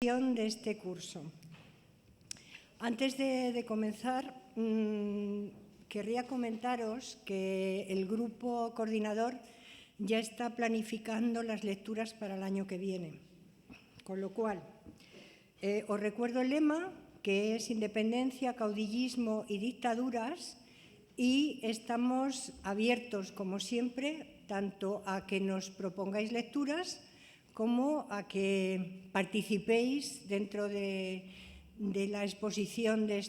De este curso. Antes de comenzar, querría comentaros que el grupo coordinador ya está planificando las lecturas para el año que viene. Con lo cual, os recuerdo el lema, que es independencia, caudillismo y dictaduras, y estamos abiertos, como siempre, tanto a que nos propongáis lecturas como a que participéis dentro de la exposición de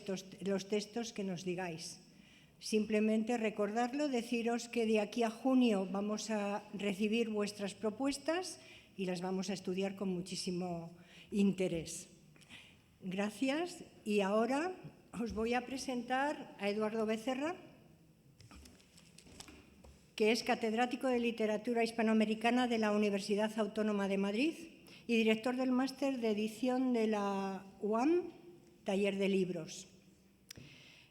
los textos que nos digáis. Simplemente recordarlo, deciros que de aquí a junio vamos a recibir vuestras propuestas y las vamos a estudiar con muchísimo interés. Gracias. Y ahora os voy a presentar a Eduardo Becerra, que es catedrático de Literatura Hispanoamericana de la Universidad Autónoma de Madrid y director del máster de edición de la UAM, Taller de Libros.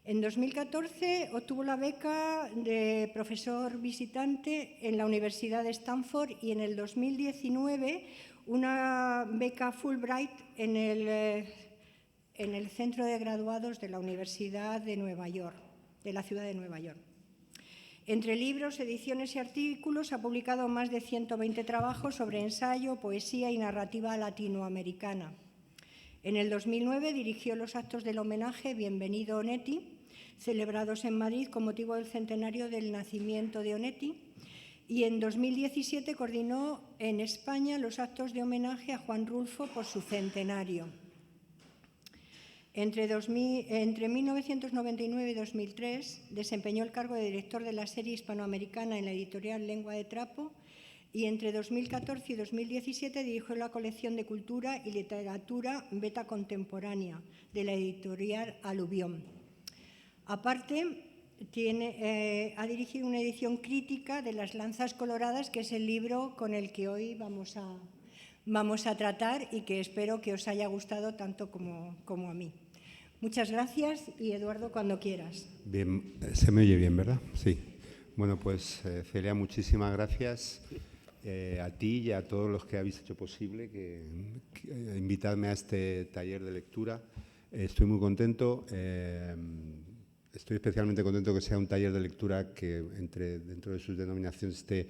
En 2014 obtuvo la beca de profesor visitante en la Universidad de Stanford y en el 2019 una beca Fulbright en el Centro de Graduados de la Universidad de Nueva York, de la ciudad de Nueva York. Entre libros, ediciones y artículos ha publicado más de 120 trabajos sobre ensayo, poesía y narrativa latinoamericana. En el 2009 dirigió los actos del homenaje Bienvenido Onetti, celebrados en Madrid con motivo del centenario del nacimiento de Onetti, y en 2017 coordinó en España los actos de homenaje a Juan Rulfo por su centenario. Entre 1999 y 2003 desempeñó el cargo de director de la serie hispanoamericana en la editorial Lengua de Trapo y entre 2014 y 2017 dirigió la colección de cultura y literatura Beta Contemporánea de la editorial Aluvión. Aparte, ha dirigido una edición crítica de Las Lanzas Coloradas, que es el libro con el que hoy vamos a tratar y que espero que os haya gustado tanto como a mí. Muchas gracias y, Eduardo, cuando quieras. Bien, se me oye bien, ¿verdad? Sí. Bueno, pues, Celia, muchísimas gracias a ti y a todos los que habéis hecho posible que invitarme a este taller de lectura. Estoy muy contento. Estoy especialmente contento que sea un taller de lectura que dentro de sus denominaciones esté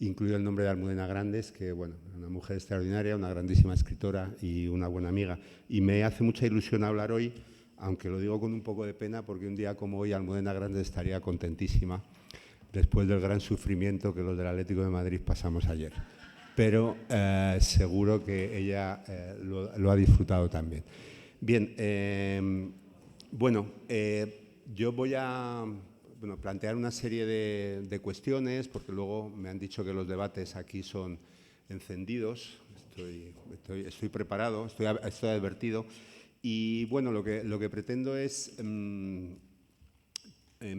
incluido el nombre de Almudena Grandes, que, bueno, una mujer extraordinaria, una grandísima escritora y una buena amiga. Y me hace mucha ilusión hablar hoy, aunque lo digo con un poco de pena, porque un día como hoy Almudena Grandes estaría contentísima después del gran sufrimiento que los del Atlético de Madrid pasamos ayer. Pero seguro que ella lo ha disfrutado también. Bien, yo voy a plantear una serie de cuestiones, porque luego me han dicho que los debates aquí son encendidos. Estoy preparado, estoy advertido. Y bueno, lo que pretendo es, en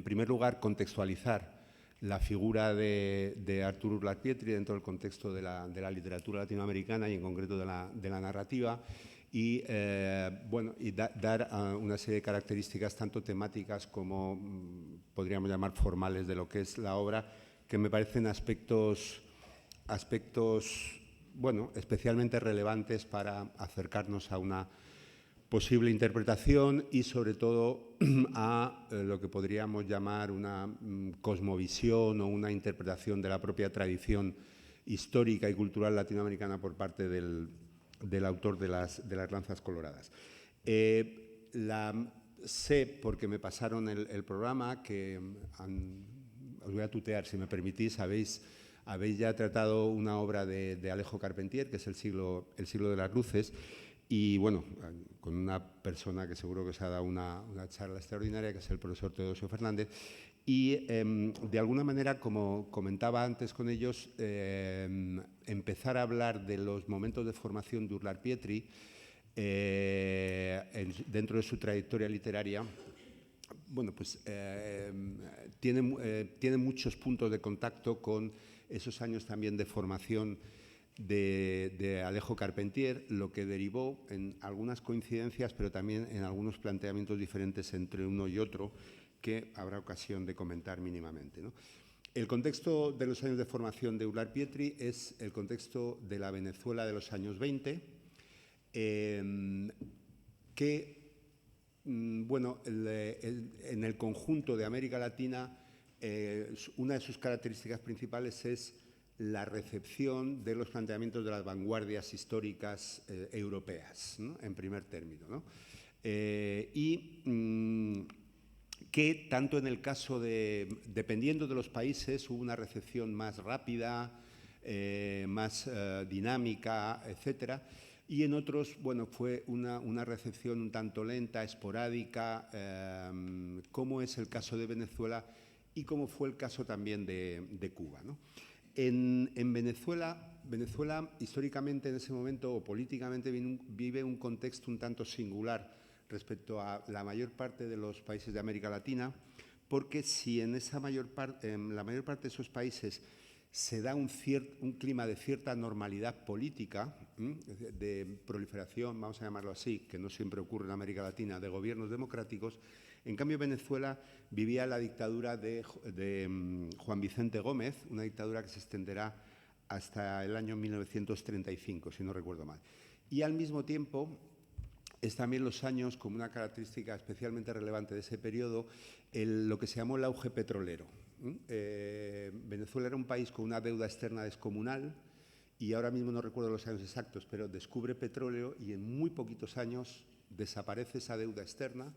primer lugar, contextualizar la figura de Artur Uslar-Pietri dentro del contexto de la literatura latinoamericana y en concreto de la narrativa. Y, dar una serie de características tanto temáticas como podríamos llamar formales de lo que es la obra, que me parecen aspectos especialmente relevantes para acercarnos a una posible interpretación y, sobre todo, a lo que podríamos llamar una cosmovisión o una interpretación de la propia tradición histórica y cultural latinoamericana por parte del autor de las Lanzas Coloradas. Sé, porque me pasaron el programa, que os voy a tutear, si me permitís, habéis ya tratado una obra de Alejo Carpentier, que es el siglo de las luces, y bueno, con una persona que seguro que os ha dado una charla extraordinaria, que es el profesor Teodosio Fernández. Y, de alguna manera, como comentaba antes con ellos, empezar a hablar de los momentos de formación de Uslar-Pietri dentro de su trayectoria literaria, bueno, pues tiene muchos puntos de contacto con esos años también de formación de Alejo Carpentier, lo que derivó en algunas coincidencias, pero también en algunos planteamientos diferentes entre uno y otro, que habrá ocasión de comentar mínimamente, ¿no? El contexto de los años de formación de Uslar-Pietri es el contexto de la Venezuela de los años 20, que, bueno, en el conjunto de América Latina, una de sus características principales es la recepción de los planteamientos de las vanguardias históricas europeas, ¿no? En primer término, ¿no? Que tanto en el caso de, dependiendo de los países, hubo una recepción más rápida, más dinámica, etcétera, y en otros, bueno, fue una recepción un tanto lenta, esporádica, como es el caso de Venezuela y como fue el caso también de Cuba, ¿no? En Venezuela históricamente en ese momento o políticamente vive un contexto un tanto singular respecto a la mayor parte de los países de América Latina, porque si en la mayor parte de esos países se da un clima de cierta normalidad política, de proliferación, vamos a llamarlo así, que no siempre ocurre en América Latina, de gobiernos democráticos, en cambio Venezuela vivía la dictadura de Juan Vicente Gómez, una dictadura que se extenderá hasta el año 1935, si no recuerdo mal. Y al mismo tiempo, es también los años, como una característica especialmente relevante de ese periodo, lo que se llamó el auge petrolero. Venezuela era un país con una deuda externa descomunal y ahora mismo no recuerdo los años exactos, pero descubre petróleo y en muy poquitos años desaparece esa deuda externa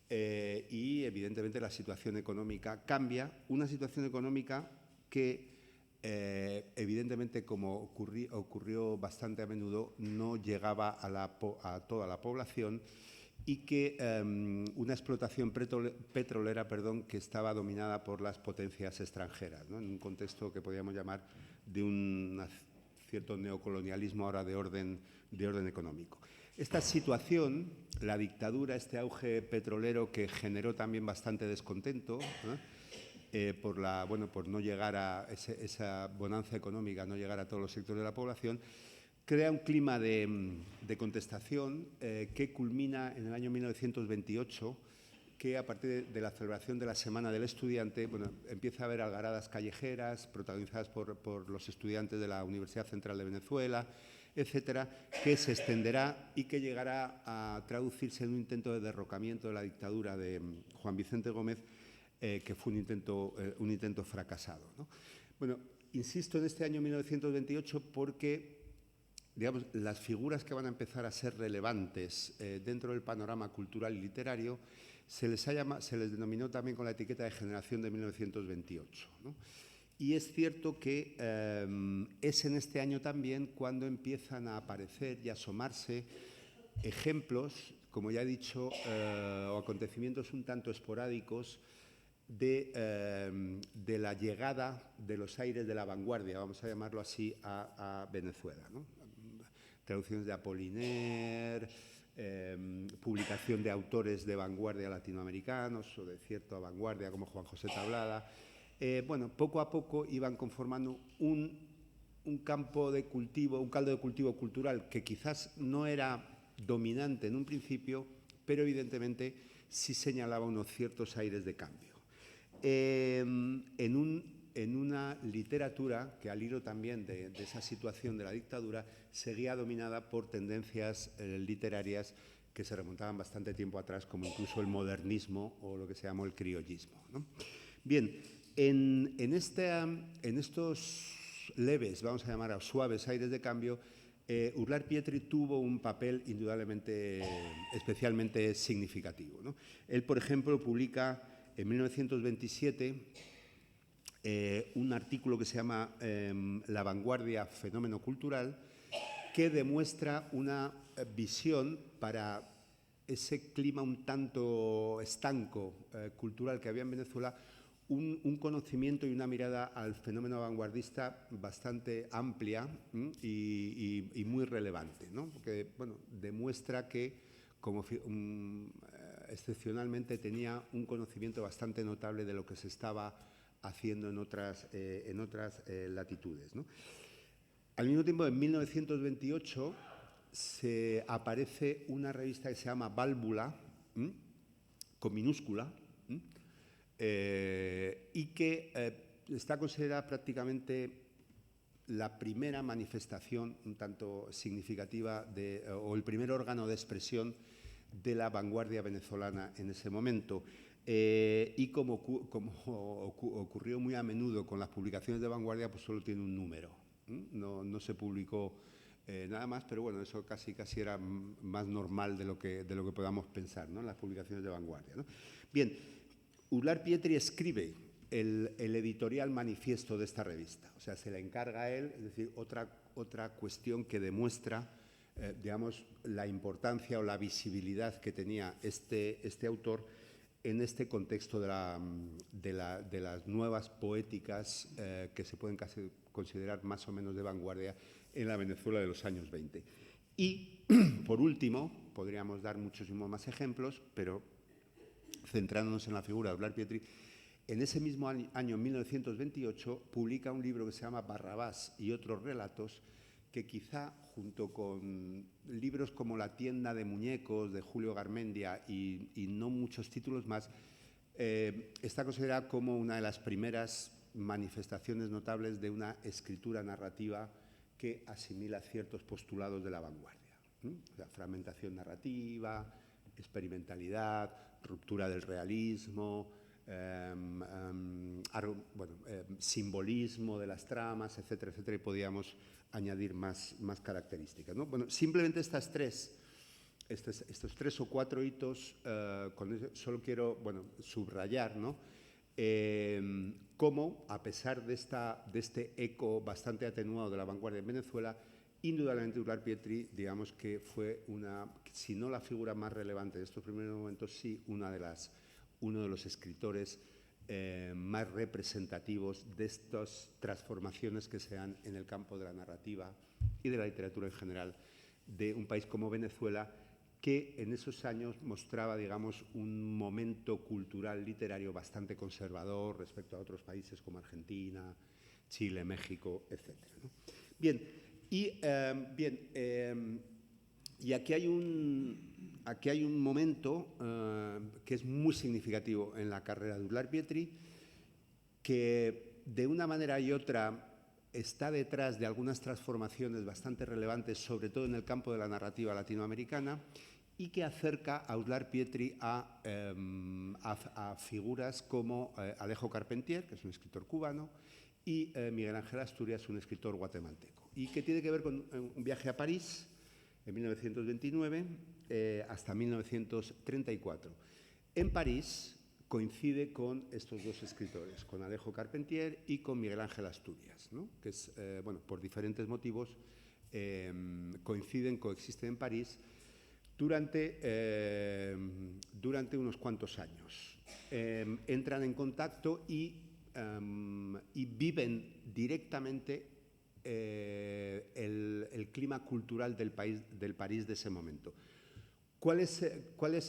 y evidentemente la situación económica cambia, una situación económica que evidentemente, como ocurrió bastante a menudo, no llegaba a toda la población y que una explotación petrolera que estaba dominada por las potencias extranjeras, ¿no? En un contexto que podríamos llamar de un cierto neocolonialismo ahora de orden económico. Esta situación, la dictadura, este auge petrolero que generó también bastante descontento, por no llegar a esa bonanza económica, no llegar a todos los sectores de la población, crea un clima de contestación que culmina en el año 1928, que a partir de la celebración de la Semana del Estudiante, bueno, empieza a haber algaradas callejeras protagonizadas por los estudiantes de la Universidad Central de Venezuela, etcétera, que se extenderá y que llegará a traducirse en un intento de derrocamiento de la dictadura de Juan Vicente Gómez, que fue un intento fracasado, ¿no? Bueno, insisto en este año 1928 porque, digamos, las figuras que van a empezar a ser relevantes dentro del panorama cultural y literario se les denominó también con la etiqueta de generación de 1928, ¿no? Y es cierto que es en este año también cuando empiezan a aparecer y a asomarse ejemplos, como ya he dicho, o acontecimientos un tanto esporádicos de la llegada de los aires de la vanguardia, vamos a llamarlo así, a Venezuela, ¿no? Traducciones de Apollinaire, publicación de autores de vanguardia latinoamericanos o de cierta vanguardia como Juan José Tablada. Bueno, poco a poco iban conformando un campo de cultivo, un caldo de cultivo cultural que quizás no era dominante en un principio, pero evidentemente sí señalaba unos ciertos aires de cambio. En una literatura que, al hilo también de esa situación de la dictadura, seguía dominada por tendencias literarias que se remontaban bastante tiempo atrás, como incluso el modernismo o lo que se llamó el criollismo, ¿no? Bien, en estos leves, vamos a llamar a suaves aires de cambio, Urlar Pietri tuvo un papel indudablemente especialmente significativo, ¿no? Él, por ejemplo, publica en 1927 un artículo que se llama La vanguardia, fenómeno cultural, que demuestra una visión para ese clima un tanto estanco cultural que había en Venezuela, un conocimiento y una mirada al fenómeno vanguardista bastante amplia y muy relevante, ¿no? Porque, bueno, demuestra que excepcionalmente tenía un conocimiento bastante notable de lo que se estaba haciendo en otras latitudes, ¿no? Al mismo tiempo, en 1928 se aparece una revista que se llama Válvula, con minúscula, y que está considerada prácticamente la primera manifestación un tanto significativa o el primer órgano de expresión de la vanguardia venezolana en ese momento. Y como ocurrió muy a menudo con las publicaciones de vanguardia, pues solo tiene un número. No se publicó nada más, pero bueno, eso casi era más normal de lo que podamos pensar, ¿no?, en las publicaciones de vanguardia, ¿no? Bien, Uslar Pietri escribe el editorial manifiesto de esta revista, o sea, se la encarga a él, es decir, otra cuestión que demuestra, digamos, la importancia o la visibilidad que tenía este autor en este contexto de las nuevas poéticas que se pueden casi considerar más o menos de vanguardia en la Venezuela de los años 20. Y, por último, podríamos dar muchísimos más ejemplos, pero centrándonos en la figura de Uslar Pietri, en ese mismo año, 1928, publica un libro que se llama Barrabás y otros relatos, que quizá, junto con libros como La tienda de muñecos, de Julio Garmendia, y no muchos títulos más, está considerada como una de las primeras manifestaciones notables de una escritura narrativa que asimila ciertos postulados de la vanguardia. O sea, fragmentación narrativa, experimentalidad, ruptura del realismo, simbolismo de las tramas, etcétera, etcétera, y podíamos añadir más características, ¿no? Bueno, simplemente estos 3 o 4 hitos, con eso solo quiero, subrayar, ¿no?, cómo, a pesar de este eco bastante atenuado de la vanguardia en Venezuela, indudablemente Uslar Pietri, digamos que fue si no la figura más relevante de estos primeros momentos, sí uno de los escritores más representativos de estas transformaciones que se dan en el campo de la narrativa y de la literatura en general de un país como Venezuela, que en esos años mostraba, digamos, un momento cultural literario bastante conservador respecto a otros países como Argentina, Chile, México, etcétera, ¿no? Bien, y aquí hay un momento que es muy significativo en la carrera de Uslar Pietri, que de una manera y otra está detrás de algunas transformaciones bastante relevantes, sobre todo en el campo de la narrativa latinoamericana, y que acerca a Uslar Pietri a figuras como Alejo Carpentier, que es un escritor cubano, y Miguel Ángel Asturias, un escritor guatemalteco, y que tiene que ver con un viaje a París en 1929 hasta 1934. En París coincide con estos 2 escritores, con Alejo Carpentier y con Miguel Ángel Asturias, ¿no?, que es, por diferentes motivos coexisten en París durante unos cuantos años. Entran en contacto y viven directamente el clima cultural del París de ese momento. ¿Cuál es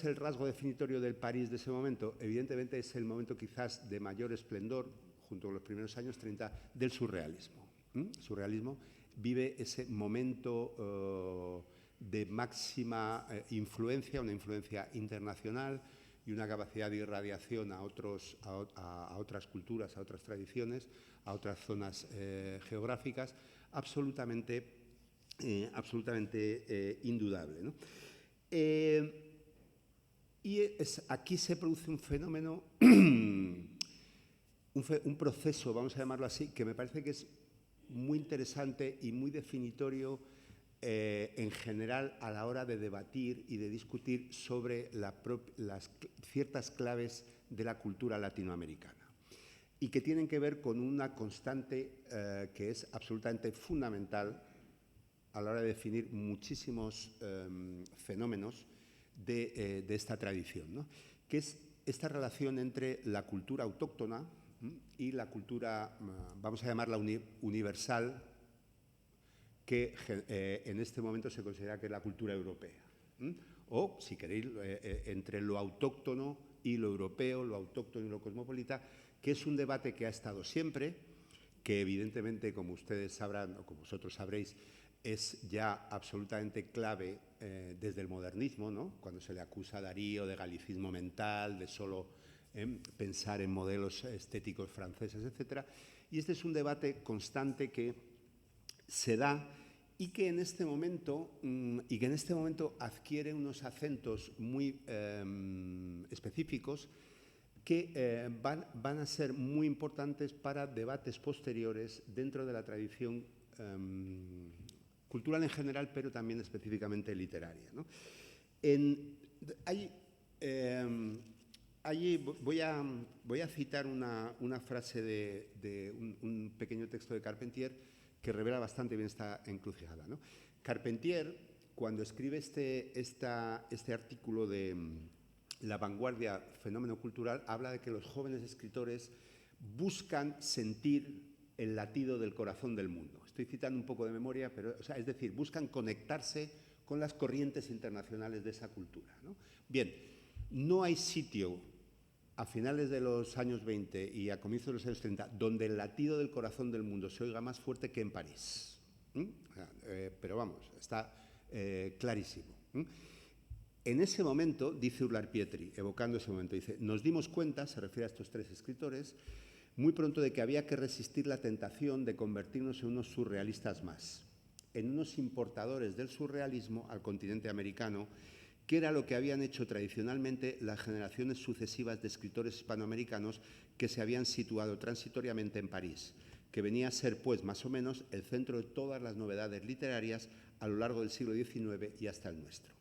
el rasgo definitorio del París de ese momento? Evidentemente es el momento quizás de mayor esplendor, junto con los primeros años 30, del surrealismo. El surrealismo vive ese momento de máxima influencia, una influencia internacional y una capacidad de irradiación a otras culturas, a otras tradiciones, a otras zonas geográficas, absolutamente indudable, ¿no? Aquí se produce un fenómeno, un proceso, vamos a llamarlo así, que me parece que es muy interesante y muy definitorio en general a la hora de debatir y de discutir sobre las ciertas claves de la cultura latinoamericana, y que tienen que ver con una constante que es absolutamente fundamental a la hora de definir muchísimos fenómenos de esta tradición, ¿no?, que es esta relación entre la cultura autóctona y la cultura, vamos a llamarla universal, que en este momento se considera que es la cultura europea. O, si queréis, entre lo autóctono y lo europeo, lo autóctono y lo cosmopolita, que es un debate que ha estado siempre, que evidentemente, como ustedes sabrán o como vosotros sabréis, es ya absolutamente clave desde el modernismo, ¿no?, cuando se le acusa a Darío de galicismo mental, de solo pensar en modelos estéticos franceses, etc. Y este es un debate constante que se da y que en este momento, adquiere unos acentos muy específicos que van a ser muy importantes para debates posteriores dentro de la tradición cultural en general, pero también específicamente literaria, ¿no? Voy a citar una frase de un pequeño texto de Carpentier que revela bastante bien esta encrucijada, ¿no? Carpentier, cuando escribe este artículo de La vanguardia, fenómeno cultural, habla de que los jóvenes escritores buscan sentir el latido del corazón del mundo. Estoy citando un poco de memoria, pero, es decir, buscan conectarse con las corrientes internacionales de esa cultura, ¿no? Bien, no hay sitio a finales de los años 20 y a comienzos de los años 30 donde el latido del corazón del mundo se oiga más fuerte que en París. Pero vamos, está clarísimo. En ese momento, dice Urlar Pietri, evocando ese momento, dice: nos dimos cuenta, se refiere a estos tres escritores, muy pronto de que había que resistir la tentación de convertirnos en unos surrealistas más, en unos importadores del surrealismo al continente americano, que era lo que habían hecho tradicionalmente las generaciones sucesivas de escritores hispanoamericanos que se habían situado transitoriamente en París, que venía a ser, pues, más o menos el centro de todas las novedades literarias a lo largo del siglo XIX y hasta el nuestro.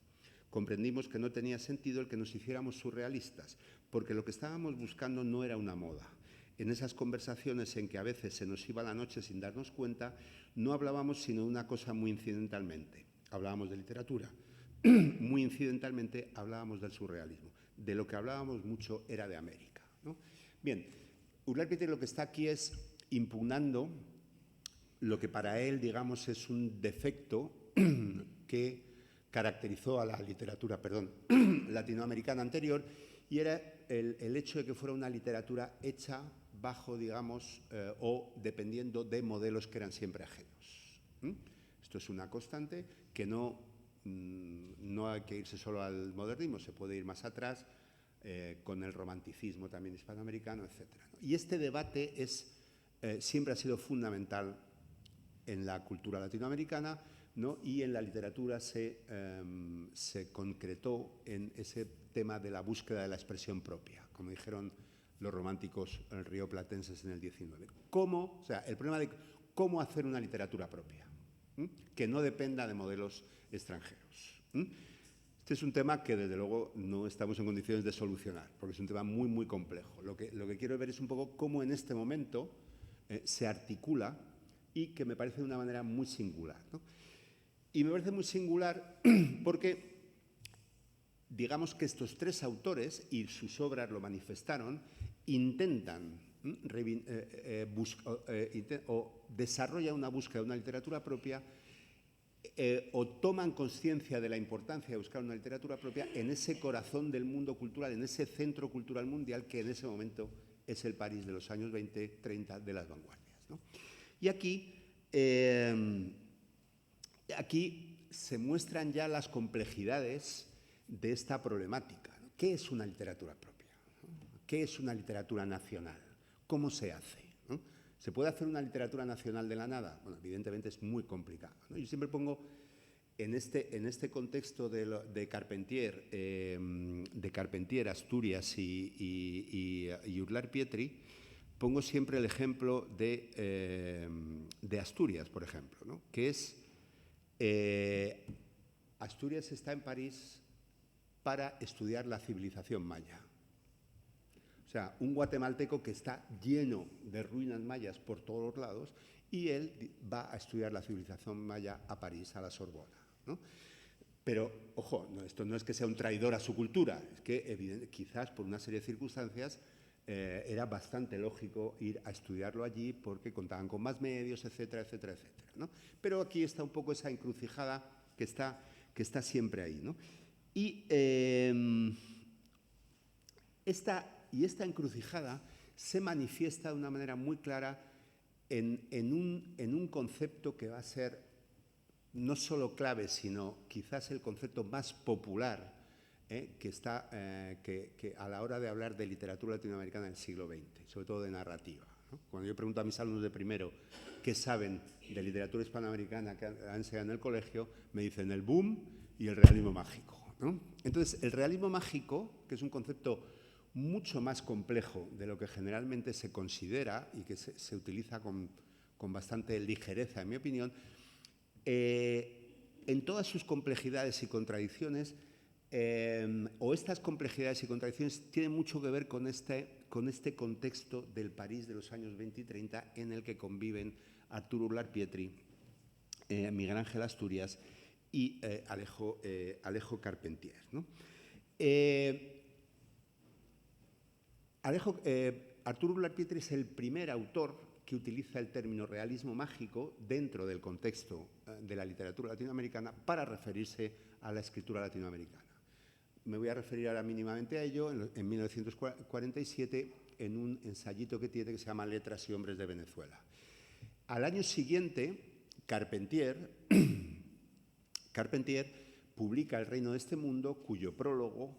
Comprendimos que no tenía sentido el que nos hiciéramos surrealistas, porque lo que estábamos buscando no era una moda. En esas conversaciones en que a veces se nos iba la noche sin darnos cuenta, no hablábamos sino de una cosa muy incidentalmente. Hablábamos de literatura. Muy incidentalmente hablábamos del surrealismo. De lo que hablábamos mucho era de América, ¿no? Bien, Urlar Pietri lo que está aquí es impugnando lo que para él, digamos, es un defecto que caracterizó a la literatura, latinoamericana anterior, y era el hecho de que fuera una literatura hecha bajo, digamos, o dependiendo de modelos que eran siempre ajenos. Esto es una constante que no hay que irse solo al modernismo, se puede ir más atrás, con el romanticismo también hispanoamericano, etc., ¿no? Y este debate siempre ha sido fundamental en la cultura latinoamericana, ¿no? Y en la literatura se concretó en ese tema de la búsqueda de la expresión propia, como dijeron los románticos rioplatenses en el XIX. El problema de cómo hacer una literatura propia, que no dependa de modelos extranjeros. Este es un tema que, desde luego, no estamos en condiciones de solucionar, porque es un tema muy, muy complejo. Lo que quiero ver es un poco cómo en este momento se articula, y que me parece de una manera muy singular, ¿no? Y me parece muy singular porque, digamos que estos tres autores, y sus obras lo manifestaron, intentan o desarrollan una búsqueda de una literatura propia, o toman conciencia de la importancia de buscar una literatura propia en ese corazón del mundo cultural, en ese centro cultural mundial que en ese momento es el París de los años 20, 30 de las vanguardias, ¿no? Y aquí se muestran ya las complejidades de esta problemática, ¿no? ¿Qué es una literatura propia? ¿Qué es una literatura nacional? ¿Cómo se hace? ¿No? ¿Se puede hacer una literatura nacional de la nada? Bueno, evidentemente es muy complicado, ¿no? Yo siempre pongo en este contexto de Carpentier, Asturias y Urlar Pietri, pongo siempre el ejemplo de Asturias, por ejemplo, ¿no? Que es Asturias está en París para estudiar la civilización maya. O sea, un guatemalteco que está lleno de ruinas mayas por todos los lados, y él va a estudiar la civilización maya a París, a la Sorbona, ¿no? Pero, ojo, esto no es que sea un traidor a su cultura, es que quizás por una serie de circunstancias era bastante lógico ir a estudiarlo allí porque contaban con más medios, etcétera, etcétera, etcétera, ¿no? Pero aquí está un poco esa encrucijada que está siempre ahí, ¿no? Y esta encrucijada se manifiesta de una manera muy clara en un concepto que va a ser no solo clave, sino quizás el concepto más popular que a la hora de hablar de literatura latinoamericana del siglo XX, sobre todo de narrativa, ¿no? Cuando yo pregunto a mis alumnos de primero qué saben de literatura hispanoamericana que han enseñado en el colegio, me dicen el boom y el realismo mágico, ¿no? Entonces, el realismo mágico, que es un concepto mucho más complejo de lo que generalmente se considera y que se utiliza con bastante ligereza, en mi opinión, en todas sus complejidades y contradicciones, o estas complejidades y contradicciones tienen mucho que ver con este contexto del París de los años 20 y 30 en el que conviven Arturo Uslar Pietri, Miguel Ángel Asturias y Alejo Carpentier, ¿no? Arturo Uslar Pietri es el primer autor que utiliza el término realismo mágico dentro del contexto de la literatura latinoamericana para referirse a la escritura latinoamericana. Me voy a referir ahora mínimamente a ello en 1947 en un ensayito que tiene que se llama Letras y hombres de Venezuela. Al año siguiente, Carpentier publica El reino de este mundo, cuyo prólogo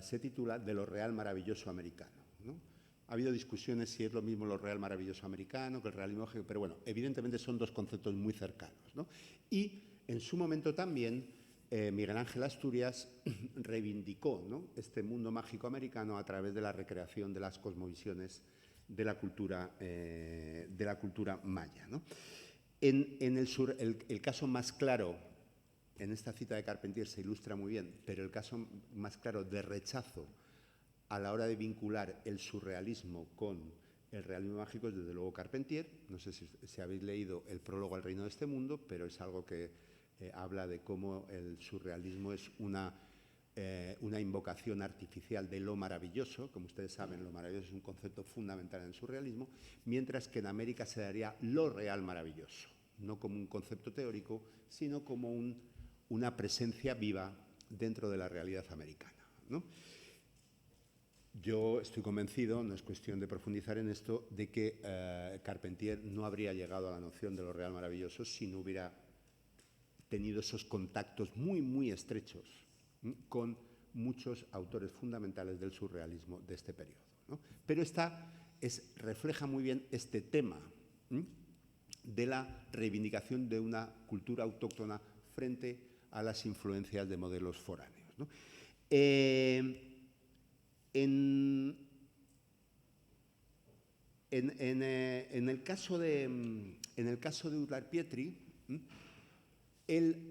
se titula De lo real maravilloso americano, ¿no? Ha habido discusiones si es lo mismo lo real maravilloso americano que el realismo mágico, pero bueno, evidentemente son dos conceptos muy cercanos, ¿no? Y en su momento también Miguel Ángel Asturias reivindicó, ¿no?, este mundo mágico americano a través de la recreación de las cosmovisiones de la cultura maya, ¿no? El caso más claro, en esta cita de Carpentier se ilustra muy bien, pero el caso más claro de rechazo a la hora de vincular el surrealismo con el realismo mágico es desde luego Carpentier. No sé si habéis leído el prólogo al reino de este mundo, pero es algo que habla de cómo el surrealismo es una invocación artificial de lo maravilloso. Como ustedes saben, lo maravilloso es un concepto fundamental en el surrealismo, mientras que en América se daría lo real maravilloso, no como un concepto teórico, sino como una presencia viva dentro de la realidad americana, ¿no? Yo estoy convencido, no es cuestión de profundizar en esto, de que Carpentier no habría llegado a la noción de lo real maravilloso si no hubiera tenido esos contactos muy, muy estrechos con muchos autores fundamentales del surrealismo de este periodo, ¿no? Pero refleja muy bien este tema de la reivindicación de una cultura autóctona frente a las influencias de modelos foráneos, ¿no? En el caso de Uslar Pietri, él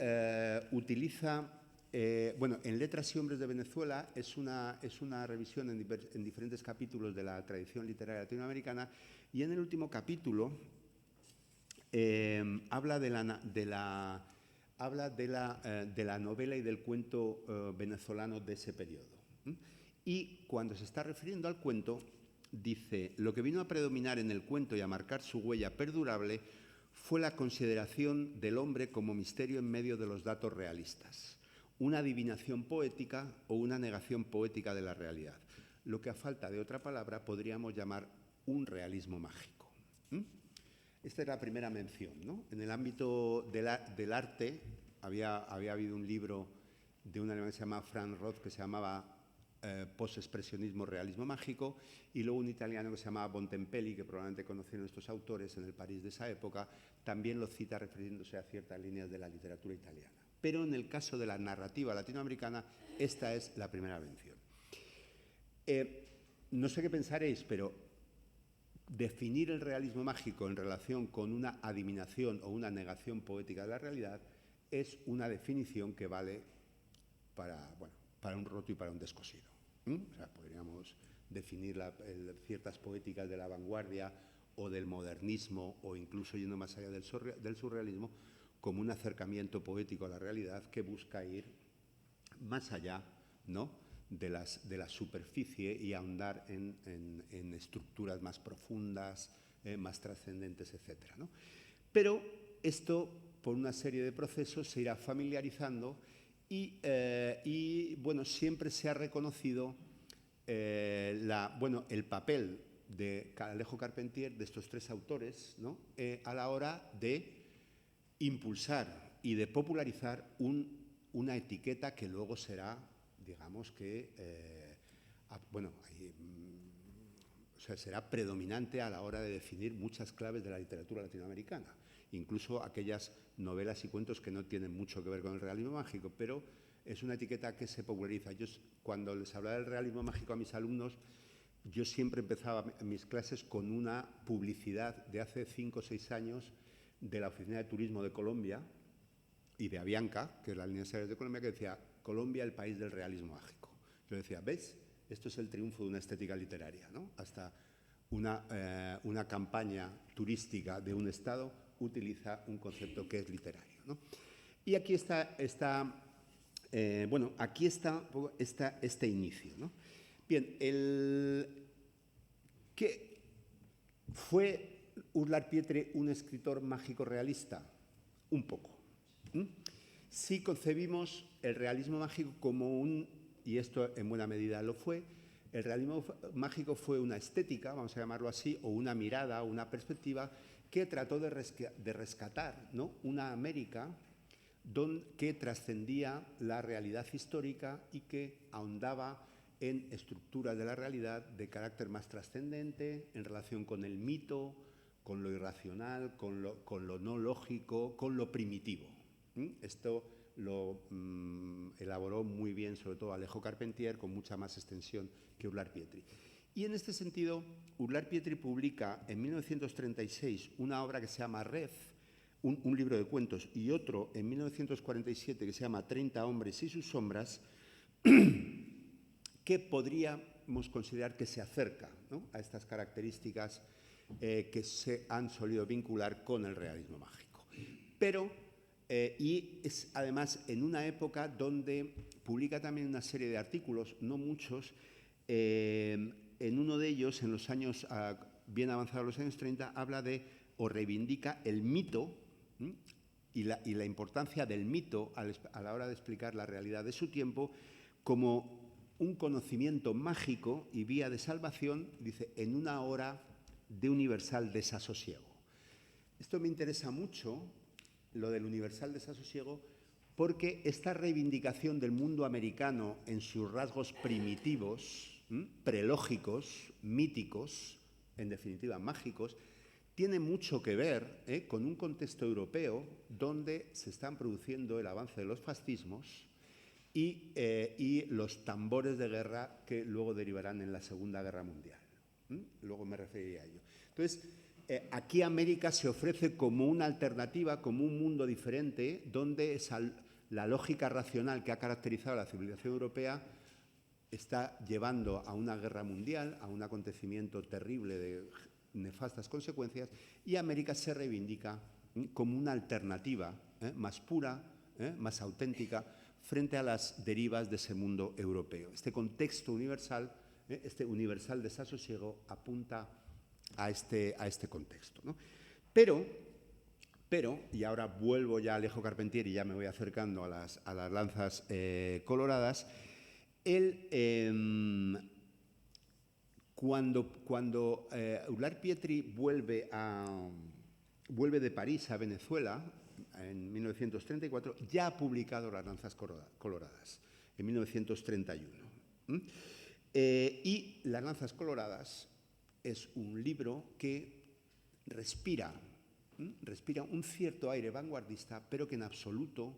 utiliza, en Letras y hombres de Venezuela es una revisión en diferentes capítulos de la tradición literaria latinoamericana, y en el último capítulo habla de la novela y del cuento venezolano de ese periodo. Y cuando se está refiriendo al cuento, dice: lo que vino a predominar en el cuento y a marcar su huella perdurable fue la consideración del hombre como misterio en medio de los datos realistas, una adivinación poética o una negación poética de la realidad, lo que a falta de otra palabra podríamos llamar un realismo mágico. Esta es la primera mención, ¿no? En el ámbito del arte había habido un libro de un alemán que se llama Franz Roth, que se llamaba Post-expresionismo, realismo mágico, y luego un italiano que se llamaba Bontempelli, que probablemente conocieron estos autores en el París de esa época, también lo cita refiriéndose a ciertas líneas de la literatura italiana. Pero en el caso de la narrativa latinoamericana, esta es la primera mención. No sé qué pensaréis, pero definir el realismo mágico en relación con una adivinación o una negación poética de la realidad es una definición que vale para un roto y para un descosido. O sea, podríamos definir ciertas poéticas de la vanguardia o del modernismo, o incluso yendo más allá del surrealismo, como un acercamiento poético a la realidad que busca ir más allá, ¿no?, de la superficie y ahondar en estructuras más profundas, más trascendentes, etc., ¿no? Pero esto, por una serie de procesos, se irá familiarizando y bueno, siempre se ha reconocido el papel de Alejo Carpentier, de estos tres autores, ¿no?, a la hora de impulsar y de popularizar una etiqueta que luego será, digamos que, sea, será predominante a la hora de definir muchas claves de la literatura latinoamericana, incluso aquellas novelas y cuentos que no tienen mucho que ver con el realismo mágico, pero es una etiqueta que se populariza. Yo, cuando les hablaba del realismo mágico a mis alumnos, yo siempre empezaba mis clases con una publicidad de hace 5 o 6 años de la Oficina de Turismo de Colombia y de Avianca, que es la línea aérea de Colombia, que decía: Colombia, el país del realismo mágico. Yo decía, ¿ves? Esto es el triunfo de una estética literaria, ¿no? Hasta una campaña turística de un Estado utiliza un concepto que es literario, ¿no? Y aquí está este inicio, ¿no? Bien, ¿qué fue Urlar Pietri un escritor mágico realista? Un poco. Si concebimos el realismo mágico como y esto en buena medida lo fue, el realismo mágico fue una estética, vamos a llamarlo así, o una mirada, una perspectiva que trató de rescatar, ¿no?, una América que trascendía la realidad histórica y que ahondaba en estructuras de la realidad de carácter más trascendente, en relación con el mito, con lo irracional, con lo no lógico, con lo primitivo. Esto lo elaboró muy bien, sobre todo Alejo Carpentier, con mucha más extensión que Urlar Pietri. Y en este sentido, Urlar Pietri publica en 1936 una obra que se llama Red, un libro de cuentos, y otro en 1947 que se llama 30 hombres y sus sombras, que podríamos considerar que se acerca, ¿no?, a estas características que se han solido vincular con el realismo mágico. Pero, y es además en una época donde publica también una serie de artículos, no muchos, en uno de ellos, en los años, bien avanzados los años 30, habla de o reivindica el mito y la importancia del mito a la hora de explicar la realidad de su tiempo como un conocimiento mágico y vía de salvación, dice, en una hora de universal desasosiego. Esto me interesa mucho, lo del universal desasosiego, porque esta reivindicación del mundo americano en sus rasgos primitivos, prelógicos, míticos, en definitiva mágicos, tiene mucho que ver con un contexto europeo donde se están produciendo el avance de los fascismos y los tambores de guerra que luego derivarán en la Segunda Guerra Mundial. Luego me referiré a ello. Entonces, aquí América se ofrece como una alternativa, como un mundo diferente, donde la lógica racional que ha caracterizado a la civilización europea está llevando a una guerra mundial, a un acontecimiento terrible de nefastas consecuencias, y América se reivindica como una alternativa más pura, más auténtica, frente a las derivas de ese mundo europeo. Este contexto universal, este universal desasosiego, apunta a este contexto, ¿no? Pero, y ahora vuelvo ya a Alejo Carpentier y ya me voy acercando a las lanzas coloradas, cuando Urlar Pietri vuelve de París a Venezuela en 1934, ya ha publicado Las lanzas coloradas, en 1931. Y Las lanzas coloradas es un libro que respira un cierto aire vanguardista, pero que en absoluto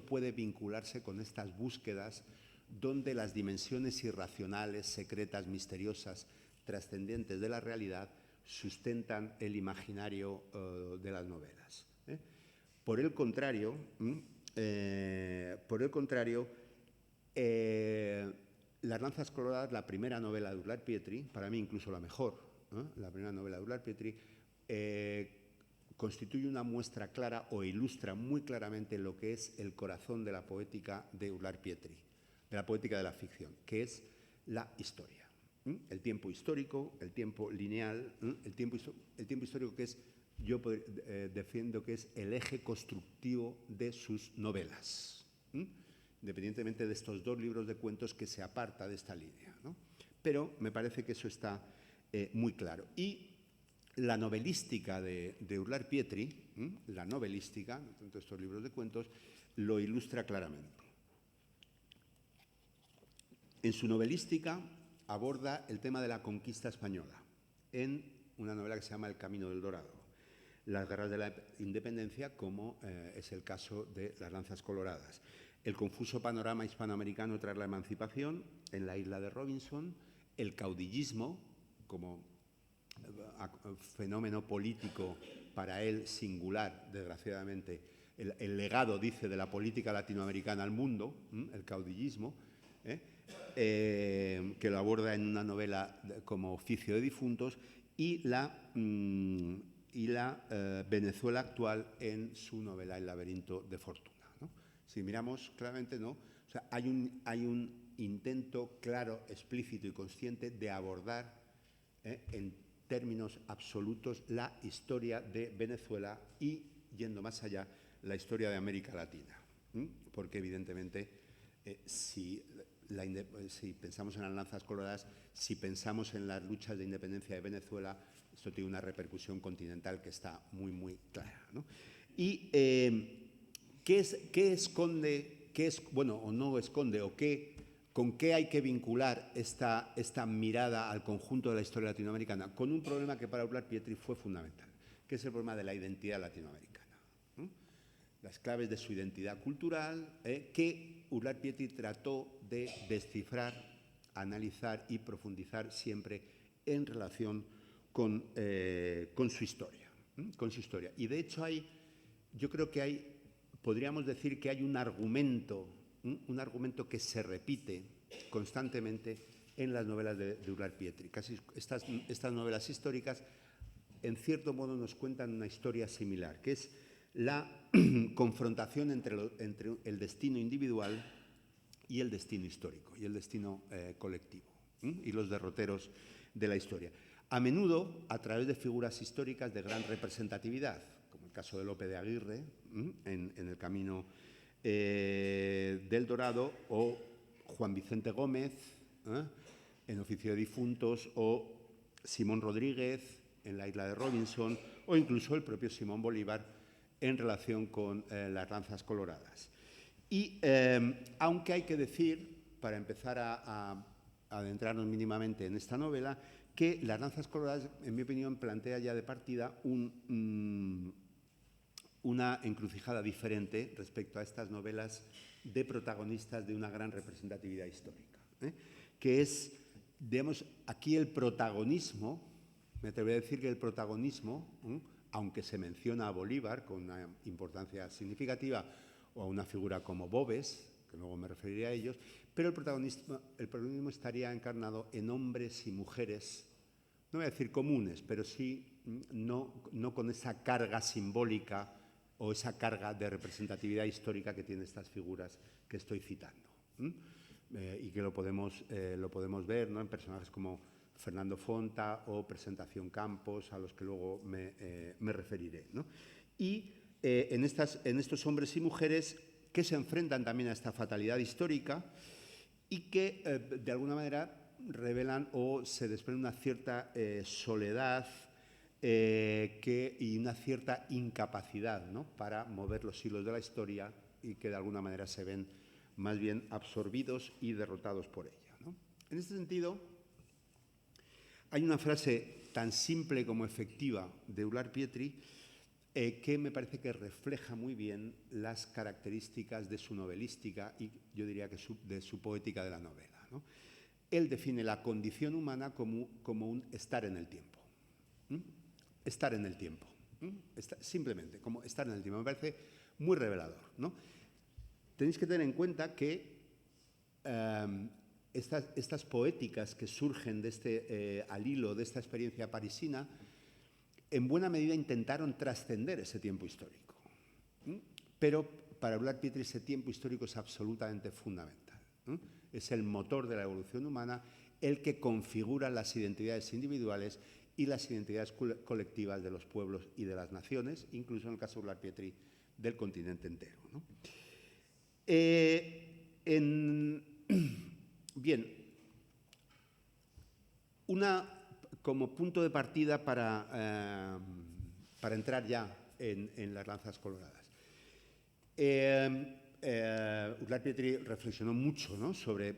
puede vincularse con estas búsquedas donde las dimensiones irracionales, secretas, misteriosas, trascendentes de la realidad sustentan el imaginario de las novelas. Por el contrario, Las lanzas coloradas, la primera novela de Urlar Pietri, para mí incluso la mejor, la primera novela de Urlar Pietri, constituye una muestra clara o ilustra muy claramente lo que es el corazón de la poética de Urlar Pietri, de la poética de la ficción, que es la historia. El tiempo histórico, el tiempo lineal, el tiempo histórico que es, yo defiendo que es el eje constructivo de sus novelas, independientemente de estos dos libros de cuentos que se aparta de esta línea, ¿no? Pero me parece que eso está muy claro. Y la novelística de Urlar Pietri, la novelística, no tanto estos libros de cuentos, lo ilustra claramente. En su novelística aborda el tema de la conquista española en una novela que se llama El camino del Dorado. Las guerras de la independencia, como es el caso de Las lanzas coloradas. El confuso panorama hispanoamericano tras la emancipación en la isla de Robinson, el caudillismo como fenómeno político para él singular, desgraciadamente, el legado, dice, de la política latinoamericana al mundo, el caudillismo, que lo aborda en una novela como Oficio de difuntos, y la Venezuela actual en su novela El laberinto de fortuna, ¿no? Si miramos claramente, ¿no? O sea, hay un intento claro, explícito y consciente de abordar en términos absolutos la historia de Venezuela y, yendo más allá, la historia de América Latina. Porque, evidentemente, si pensamos en las lanzas coloradas, si pensamos en las luchas de independencia de Venezuela, esto tiene una repercusión continental que está muy, muy clara, ¿no? Y ¿qué esconde, bueno, o no esconde, o con qué hay que vincular esta mirada al conjunto de la historia latinoamericana? Con un problema que para Eulàlia Pietri fue fundamental, que es el problema de la identidad latinoamericana, ¿no? Las claves de su identidad cultural, que Eulàlia Pietri trató de descifrar, analizar y profundizar siempre en relación con su historia, con su historia. Y de hecho yo creo que podríamos decir que hay un argumento que se repite constantemente en las novelas de Eulàlia Pietri. Casi estas novelas históricas, en cierto modo, nos cuentan una historia similar, que es la confrontación entre el destino individual y el destino histórico, y el destino colectivo, y los derroteros de la historia. A menudo a través de figuras históricas de gran representatividad, como el caso de Lope de Aguirre en El camino del Dorado, o Juan Vicente Gómez en Oficio de difuntos, o Simón Rodríguez en La isla de Robinson, o incluso el propio Simón Bolívar en relación con Las lanzas coloradas. Y aunque hay que decir, para empezar a adentrarnos mínimamente en esta novela, que Las lanzas coloradas, en mi opinión, plantea ya de partida una encrucijada diferente respecto a estas novelas de protagonistas de una gran representatividad histórica, que es, digamos, aquí el protagonismo, me atrevería a decir que el protagonismo, aunque se menciona a Bolívar con una importancia significativa, o a una figura como Boves, que luego me referiré a ellos, pero el protagonismo estaría encarnado en hombres y mujeres, no voy a decir comunes, pero sí no con esa carga simbólica o esa carga de representatividad histórica que tienen estas figuras que estoy citando. Y que lo podemos ver, ¿no?, en personajes como Fernando Fonta o Presentación Campos, a los que luego me referiré, ¿no? Y en estos hombres y mujeres que se enfrentan también a esta fatalidad histórica y que, de alguna manera, revelan o se desprende una cierta soledad y una cierta incapacidad, ¿no?, para mover los hilos de la historia, y que de alguna manera se ven más bien absorbidos y derrotados por ella, ¿no? En este sentido, hay una frase tan simple como efectiva de Eulàlia Pietri que me parece que refleja muy bien las características de su novelística y, yo diría, que de su poética de la novela, ¿no? Él define la condición humana como un estar en el tiempo. Estar en el tiempo. Simplemente, como estar en el tiempo. Me parece muy revelador, ¿no? Tenéis que tener en cuenta que estas poéticas que surgen al hilo de esta experiencia parisina, en buena medida intentaron trascender ese tiempo histórico. Pero para Eulàlia Pietri ese tiempo histórico es absolutamente fundamental. Es el motor de la evolución humana, el que configura las identidades individuales y las identidades colectivas de los pueblos y de las naciones, incluso en el caso de Eulàlia Pietri del continente entero, ¿no? Bien, como punto de partida para entrar ya en Las lanzas coloradas. Eulàlia Pietri reflexionó mucho, ¿no?, sobre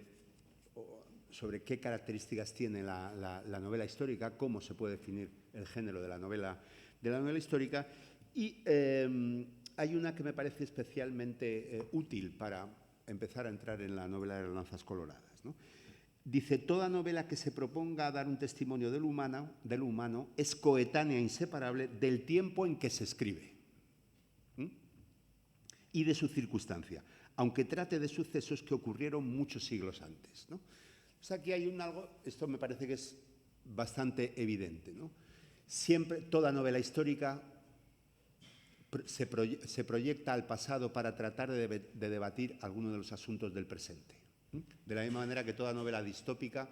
sobre qué características tiene la novela histórica, cómo se puede definir el género de la novela histórica. Y hay una que me parece especialmente útil para empezar a entrar en la novela de las lanzas coloradas, ¿no? Dice, toda novela que se proponga dar un testimonio del humano es coetánea e inseparable del tiempo en que se escribe y de su circunstancia, aunque trate de sucesos que ocurrieron muchos siglos antes, ¿no? O sea, aquí hay algo, esto me parece que es bastante evidente, ¿no? Siempre, toda novela histórica se proyecta al pasado para tratar de debatir algunos de los asuntos del presente. De la misma manera que toda novela distópica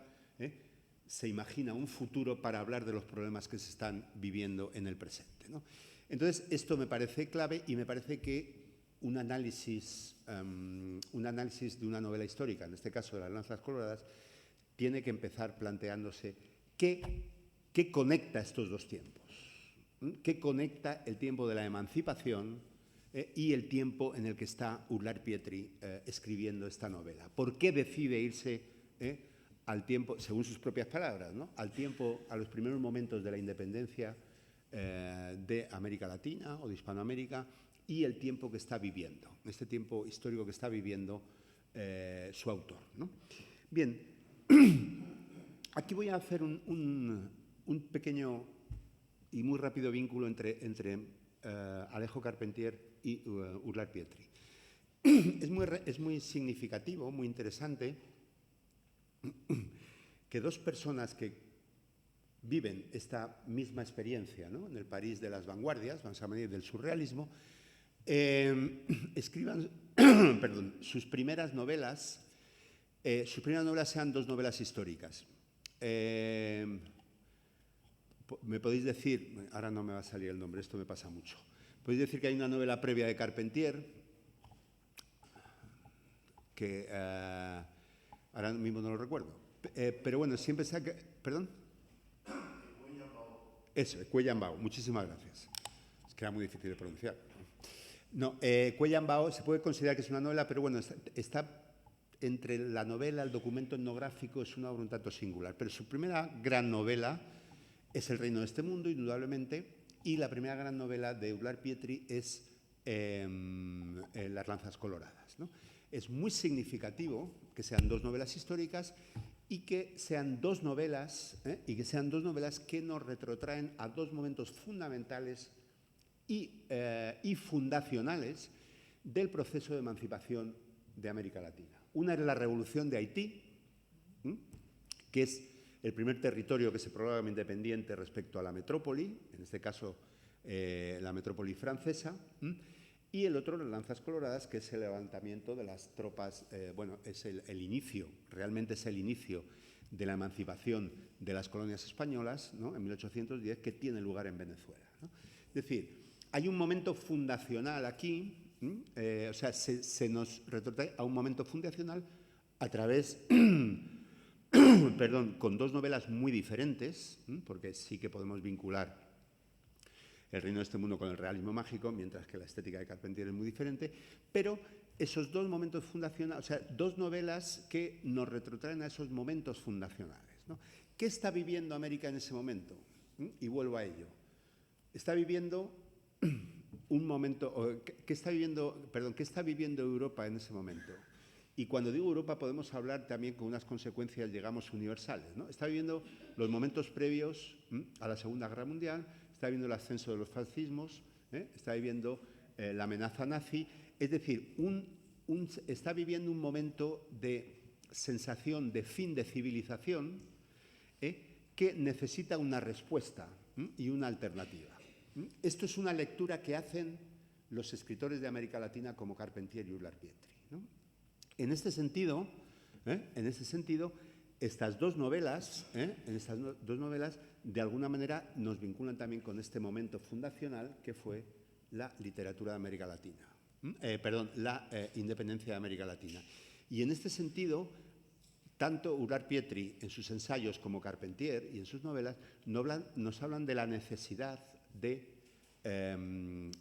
se imagina un futuro para hablar de los problemas que se están viviendo en el presente, ¿no? Entonces, esto me parece clave y me parece que un análisis de una novela histórica, en este caso de las lanzas coloradas, tiene que empezar planteándose qué conecta estos dos tiempos, qué conecta el tiempo de la emancipación y el tiempo en el que está Urlar Pietri escribiendo esta novela. ¿Por qué decide irse al tiempo, según sus propias palabras, ¿no?, al tiempo, a los primeros momentos de la independencia de América Latina o de Hispanoamérica y el tiempo que está viviendo, este tiempo histórico que está viviendo su autor, ¿no? Bien, aquí voy a hacer un pequeño y muy rápido vínculo entre Alejo Carpentier y Urlar Pietri. Es muy significativo, muy interesante que dos personas que viven esta misma experiencia, ¿no?, en el París de las vanguardias, vamos a decir del surrealismo, escriban sus primeras novelas sean dos novelas históricas. Me podéis decir, ahora no me va a salir el nombre, esto me pasa mucho. Podéis decir que hay una novela previa de Carpentier, que ahora mismo no lo recuerdo. Pero bueno, siempre saca... ¿Perdón? Eso, Cuellar-en-Vaux. Muchísimas gracias. Es que era muy difícil de pronunciar. No, Cuellar-en-Vaux se puede considerar que es una novela, pero bueno, está entre la novela, el documento etnográfico, es una obra un tanto singular. Pero su primera gran novela es El reino de este mundo, indudablemente, y la primera gran novela de Urlar Pietri es Las lanzas coloradas, ¿no? Es muy significativo que sean dos novelas históricas y que sean dos novelas que nos retrotraen a dos momentos fundamentales y fundacionales del proceso de emancipación de América Latina. Una es la Revolución de Haití, que es el primer territorio que se proclama independiente respecto a la metrópoli, en este caso la metrópoli francesa, y el otro, las lanzas coloradas, que es el levantamiento de las tropas, es el inicio, realmente es el inicio de la emancipación de las colonias españolas, ¿no?, en 1810, que tiene lugar en Venezuela, ¿no? Es decir, hay un momento fundacional aquí, o sea, se nos retrotrae a un momento fundacional a través, perdón, con dos novelas muy diferentes, porque sí que podemos vincular El reino de este mundo con el realismo mágico, mientras que la estética de Carpentier es muy diferente, pero esos dos momentos fundacionales, o sea, dos novelas que nos retrotraen a esos momentos fundacionales, ¿no? ¿Qué está viviendo América en ese momento? Y vuelvo a ello. Está viviendo un momento, ¿qué está viviendo Europa en ese momento? Y cuando digo Europa podemos hablar también con unas consecuencias, digamos, universales, ¿no? Está viviendo los momentos previos a la Segunda Guerra Mundial, está viviendo el ascenso de los fascismos, está viviendo la amenaza nazi, es decir, está viviendo un momento de sensación de fin de civilización que necesita una respuesta y una alternativa. Esto es una lectura que hacen los escritores de América Latina como Carpentier y Urlar Pietri, ¿no? En este sentido, estas dos novelas, de alguna manera nos vinculan también con este momento fundacional que fue la literatura de América Latina, la independencia de América Latina. Y en este sentido, tanto Urlar Pietri en sus ensayos como Carpentier y en sus novelas nos hablan de la necesidad de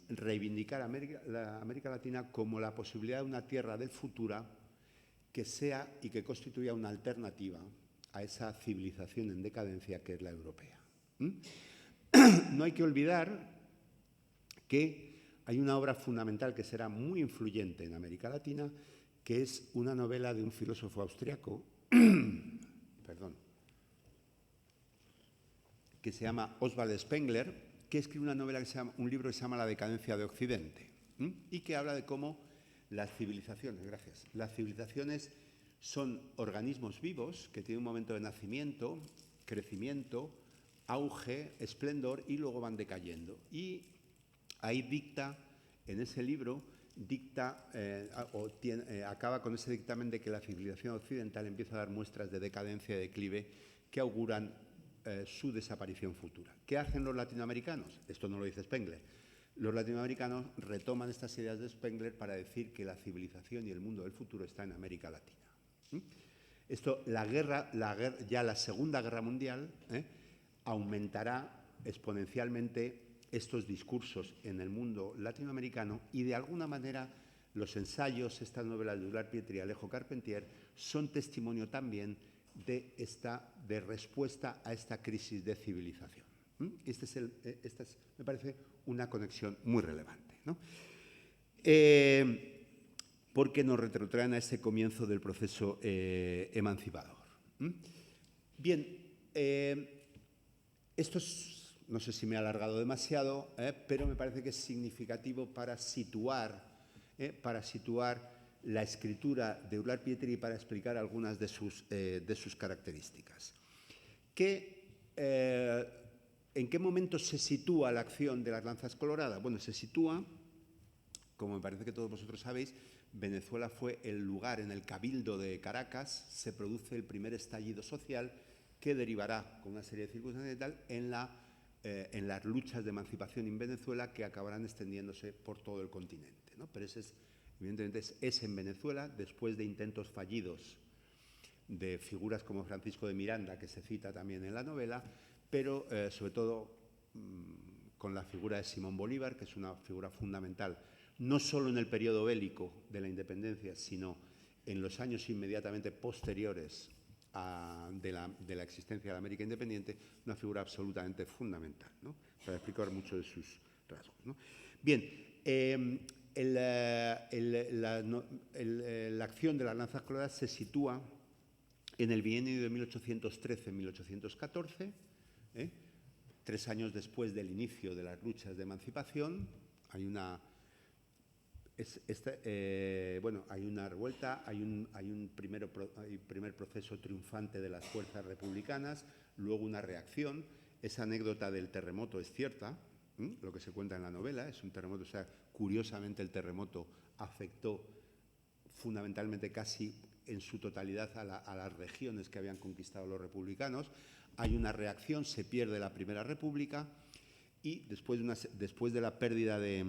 reivindicar la América Latina como la posibilidad de una tierra del futuro que sea y que constituya una alternativa a esa civilización en decadencia que es la europea. No hay que olvidar que hay una obra fundamental que será muy influyente en América Latina, que es una novela de un filósofo austriaco, que se llama Oswald Spengler, que escribe una novela un libro que se llama La decadencia de Occidente, y que habla de cómo las civilizaciones son organismos vivos que tienen un momento de nacimiento, crecimiento, auge, esplendor y luego van decayendo. Y ahí en ese libro, acaba con ese dictamen de que la civilización occidental empieza a dar muestras de decadencia y declive que auguran su desaparición futura. ¿Qué hacen los latinoamericanos? Esto no lo dice Spengler. Los latinoamericanos retoman estas ideas de Spengler para decir que la civilización y el mundo del futuro está en América Latina. Esto, ya la Segunda Guerra Mundial aumentará exponencialmente estos discursos en el mundo latinoamericano y, de alguna manera, los ensayos, estas novelas de Eulard Pietri y Alejo Carpentier, son testimonio también de respuesta a esta crisis de civilización. Esta me parece una conexión muy relevante, ¿no? Porque nos retrotraen a ese comienzo del proceso emancipador. Bien, esto no sé si me he alargado demasiado, pero me parece que es significativo para situar la escritura de Eulard Pietri y para explicar algunas de sus características. ¿En qué momento se sitúa la acción de las lanzas coloradas? Bueno, se sitúa, como me parece que todos vosotros sabéis, Venezuela fue el lugar, en el Cabildo de Caracas, se produce el primer estallido social que derivará, con una serie de circunstancias y tal, en las luchas de emancipación en Venezuela, que acabarán extendiéndose por todo el continente, ¿no? Pero evidentemente es en Venezuela, después de intentos fallidos de figuras como Francisco de Miranda, que se cita también en la novela, pero sobre todo con la figura de Simón Bolívar, que es una figura fundamental, no solo en el periodo bélico de la independencia, sino en los años inmediatamente posteriores de la existencia de la América independiente, una figura absolutamente fundamental, ¿no? Para explicar muchos de sus rasgos, ¿no? Bien, la acción de las lanzas coloradas se sitúa en el bienio de 1813-1814, 3 años después del inicio de las luchas de emancipación. Hay una revuelta, hay un primer proceso triunfante de las fuerzas republicanas, luego una reacción. Esa anécdota del terremoto es cierta, lo que se cuenta en la novela, es un terremoto, o sea, curiosamente el terremoto afectó fundamentalmente casi en su totalidad a las regiones que habían conquistado los republicanos. Hay una reacción, se pierde la Primera República y después de la pérdida de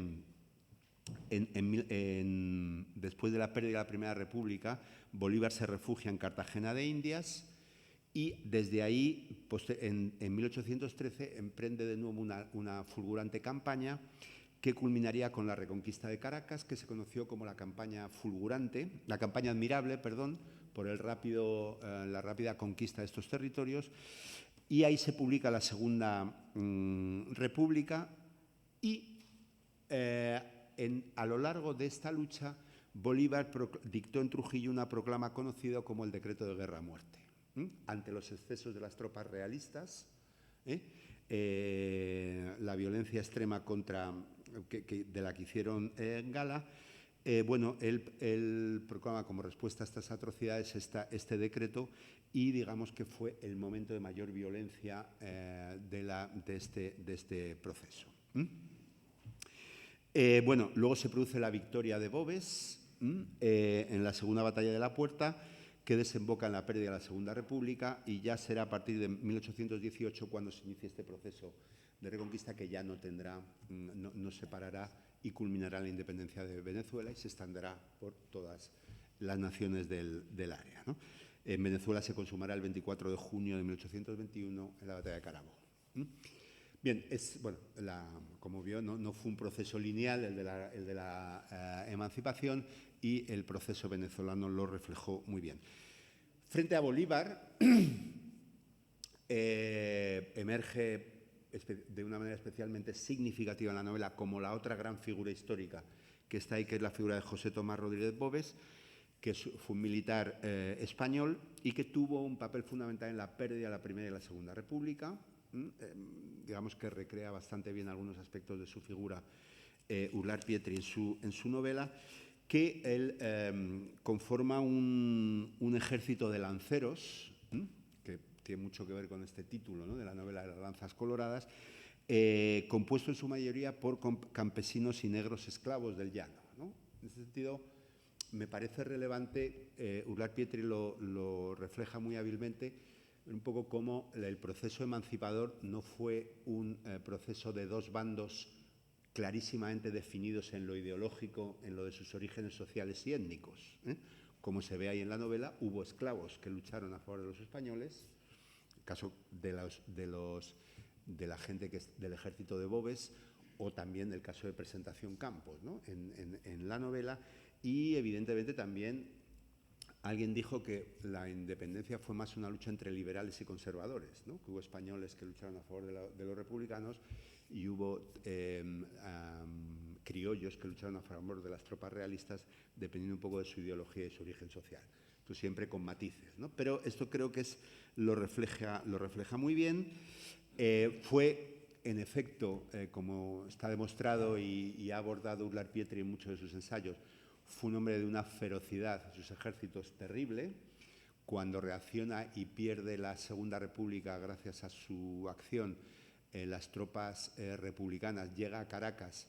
la Primera República, Bolívar se refugia en Cartagena de Indias y desde ahí, en 1813, emprende de nuevo una fulgurante campaña que culminaría con la reconquista de Caracas, que se conoció como la campaña admirable, por la rápida conquista de estos territorios. Y ahí se publica la Segunda República y a lo largo de esta lucha, Bolívar dictó en Trujillo una proclama conocida como el Decreto de Guerra a Muerte. Ante los excesos de las tropas realistas, la violencia extrema de la que hicieron gala, él proclama como respuesta a estas atrocidades este decreto y digamos que fue el momento de mayor violencia de este proceso. Luego se produce la victoria de Boves en la Segunda Batalla de la Puerta, que desemboca en la pérdida de la Segunda República, y ya será a partir de 1818 cuando se inicie este proceso de reconquista que ya no separará y culminará la independencia de Venezuela y se extenderá por todas las naciones del área, ¿no? En Venezuela se consumará el 24 de junio de 1821 en la Batalla de Carabobo. Bien, como vio, no fue un proceso lineal el de la emancipación, y el proceso venezolano lo reflejó muy bien. Frente a Bolívar, emerge de una manera especialmente significativa en la novela como la otra gran figura histórica que está ahí, que es la figura de José Tomás Rodríguez Boves, que fue un militar español y que tuvo un papel fundamental en la pérdida de la Primera y la Segunda República. Digamos que recrea bastante bien algunos aspectos de su figura Urlar Pietri en su novela, que él conforma un ejército de lanceros, que tiene mucho que ver con este título, ¿no?, de la novela de las lanzas coloradas, compuesto en su mayoría por campesinos y negros esclavos del llano, ¿no? En ese sentido, me parece relevante, Urlar Pietri lo refleja muy hábilmente, un poco como el proceso emancipador no fue un proceso de dos bandos clarísimamente definidos en lo ideológico, en lo de sus orígenes sociales y étnicos. Como se ve ahí en la novela, hubo esclavos que lucharon a favor de los españoles, el caso de la gente del ejército de Boves, o también el caso de Presentación Campos, ¿no?, en la novela. Y evidentemente también alguien dijo que la independencia fue más una lucha entre liberales y conservadores, ¿no?, que hubo españoles que lucharon a favor de los republicanos y hubo criollos que lucharon a favor de las tropas realistas, dependiendo un poco de su ideología y su origen social. Entonces, siempre con matices, ¿no? Pero esto creo que lo refleja muy bien. Fue, en efecto, como está demostrado y ha abordado Urlar Pietri en muchos de sus ensayos, fue un hombre de una ferocidad en sus ejércitos terrible. Cuando reacciona y pierde la Segunda República gracias a su acción, las tropas republicanas, llega a Caracas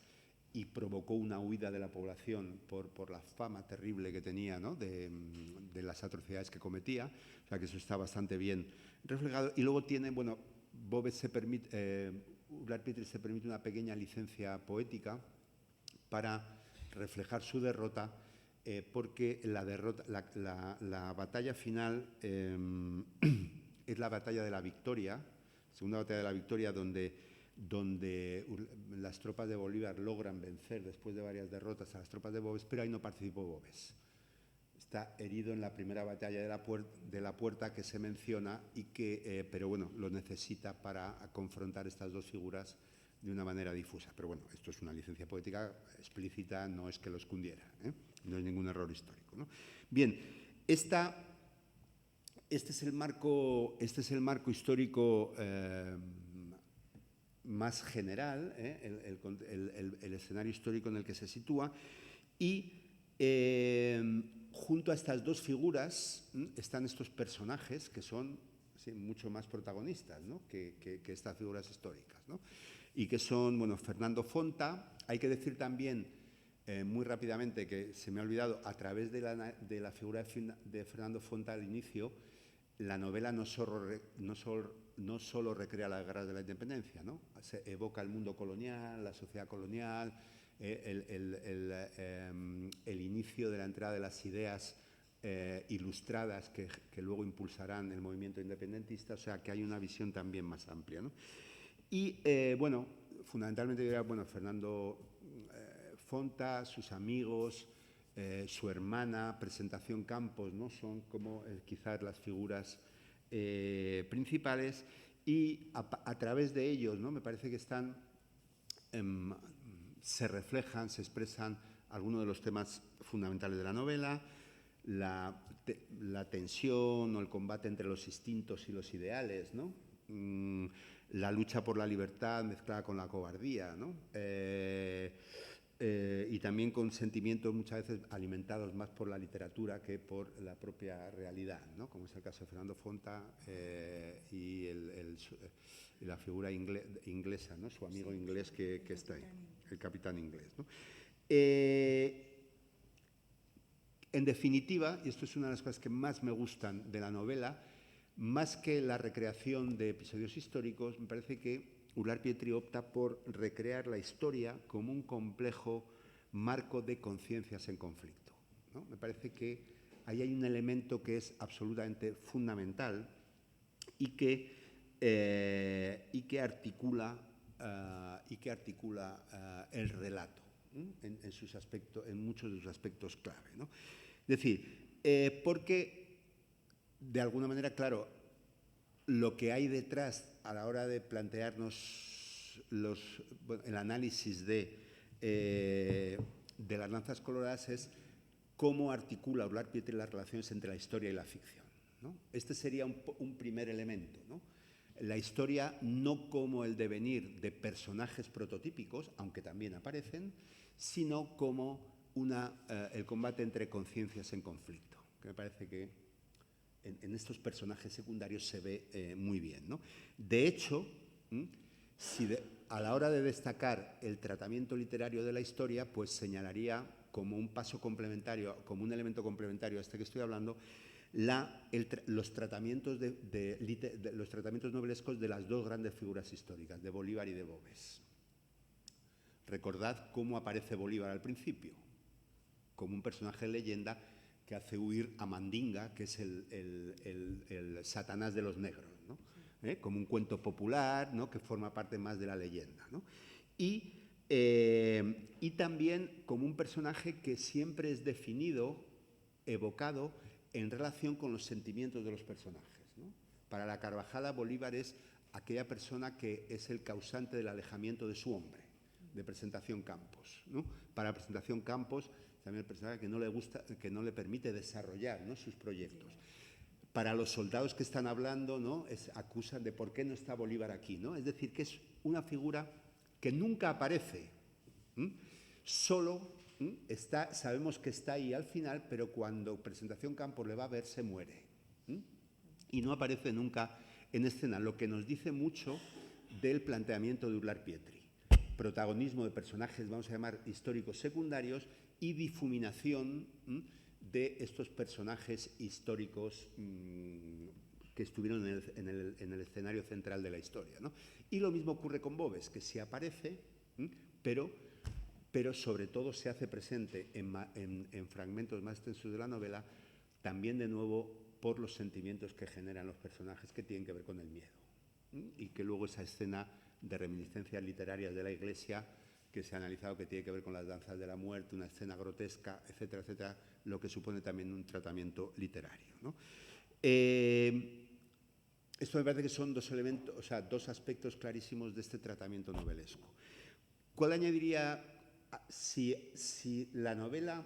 y provocó una huida de la población por la fama terrible que tenía, ¿no?, de las atrocidades que cometía. O sea que eso está bastante bien reflejado. Y luego tiene, bueno, Boves Urlar Pietri se permite una pequeña licencia poética para reflejar su derrota, porque la batalla final es la batalla de la Victoria, segunda batalla de la Victoria, donde las tropas de Bolívar logran vencer después de varias derrotas a las tropas de Boves, pero ahí no participó Boves. Está herido en la primera batalla de la Puerta que se menciona, pero bueno, lo necesita para confrontar estas dos figuras de una manera difusa. Pero bueno, esto es una licencia poética explícita, no es que lo escondiera, no es ningún error histórico, ¿no? Bien, este es el marco histórico más general, el escenario histórico en el que se sitúa, y junto a estas dos figuras están estos personajes que son mucho más protagonistas, ¿no?, que estas figuras históricas, ¿no?, y que son, bueno, Fernando Fonta. Hay que decir también, muy rápidamente, que se me ha olvidado, a través de la figura de Fernando Fonta al inicio, la novela no solo recrea las guerras de la independencia, ¿no?, se evoca el mundo colonial, la sociedad colonial, el inicio de la entrada de las ideas ilustradas que luego impulsarán el movimiento independentista, o sea que hay una visión también más amplia, ¿no? Y, bueno, fundamentalmente diría, bueno, Fernando Fonta, sus amigos, su hermana, Presentación Campos, ¿no?, son como quizás las figuras principales, y a través de ellos, ¿no?, me parece que se reflejan, se expresan algunos de los temas fundamentales de la novela, la tensión o el combate entre los instintos y los ideales, ¿no?, la lucha por la libertad mezclada con la cobardía, ¿no?, y también con sentimientos muchas veces alimentados más por la literatura que por la propia realidad, ¿no?, como es el caso de Fernando Fonta y la figura inglesa, ¿no?, su amigo inglés que está ahí, el capitán inglés, ¿no? En definitiva, y esto es una de las cosas que más me gustan de la novela, más que la recreación de episodios históricos, me parece que Urlar Pietri opta por recrear la historia como un complejo marco de conciencias en conflicto, ¿no? Me parece que ahí hay un elemento que es absolutamente fundamental y que articula el relato, en muchos de sus aspectos clave, ¿no? Es decir, porque de alguna manera, claro, lo que hay detrás a la hora de plantearnos el análisis de las danzas coloradas es cómo articula Urlar Pietri las relaciones entre la historia y la ficción, ¿no? Este sería un primer elemento, ¿no? La historia no como el devenir de personajes prototípicos, aunque también aparecen, sino como el combate entre conciencias en conflicto, que me parece que en estos personajes secundarios se ve muy bien, ¿no? De hecho, a la hora de destacar el tratamiento literario de la historia, pues señalaría como un paso complementario, como un elemento complementario a este que estoy hablando, los tratamientos novelescos de las dos grandes figuras históricas, de Bolívar y de Boves. Recordad cómo aparece Bolívar al principio, como un personaje de leyenda que hace huir a Mandinga, que es el Satanás de los negros, ¿no? Como un cuento popular, ¿no? Que forma parte más de la leyenda, ¿no? Y también como un personaje que siempre es definido, evocado, en relación con los sentimientos de los personajes, ¿no? Para la Carvajala, Bolívar es aquella persona que es el causante del alejamiento de su hombre, de Presentación Campos, ¿no? Para Presentación Campos, también el personaje que no le gusta, que no le permite desarrollar, ¿no?, sus proyectos. Para los soldados que están hablando, ¿no?, acusan de por qué no está Bolívar aquí, ¿no? Es decir, que es una figura que nunca aparece, solo sabemos que está ahí al final, pero cuando Presentación Campos le va a ver, se muere. Y no aparece nunca en escena, lo que nos dice mucho del planteamiento de Urlar Pietri. Protagonismo de personajes, vamos a llamar, históricos secundarios, y difuminación de estos personajes históricos que estuvieron en el escenario central de la historia, ¿no? Y lo mismo ocurre con Boves, que sí aparece, pero sobre todo se hace presente en fragmentos más extensos de la novela, también de nuevo por los sentimientos que generan los personajes que tienen que ver con el miedo. Y que luego esa escena de reminiscencias literarias de la Iglesia que se ha analizado, que tiene que ver con las danzas de la muerte, una escena grotesca, etcétera, etcétera, lo que supone también un tratamiento literario, ¿no? Esto me parece que son dos elementos, o sea, dos aspectos clarísimos de este tratamiento novelesco. ¿Cuál añadiría? Si la novela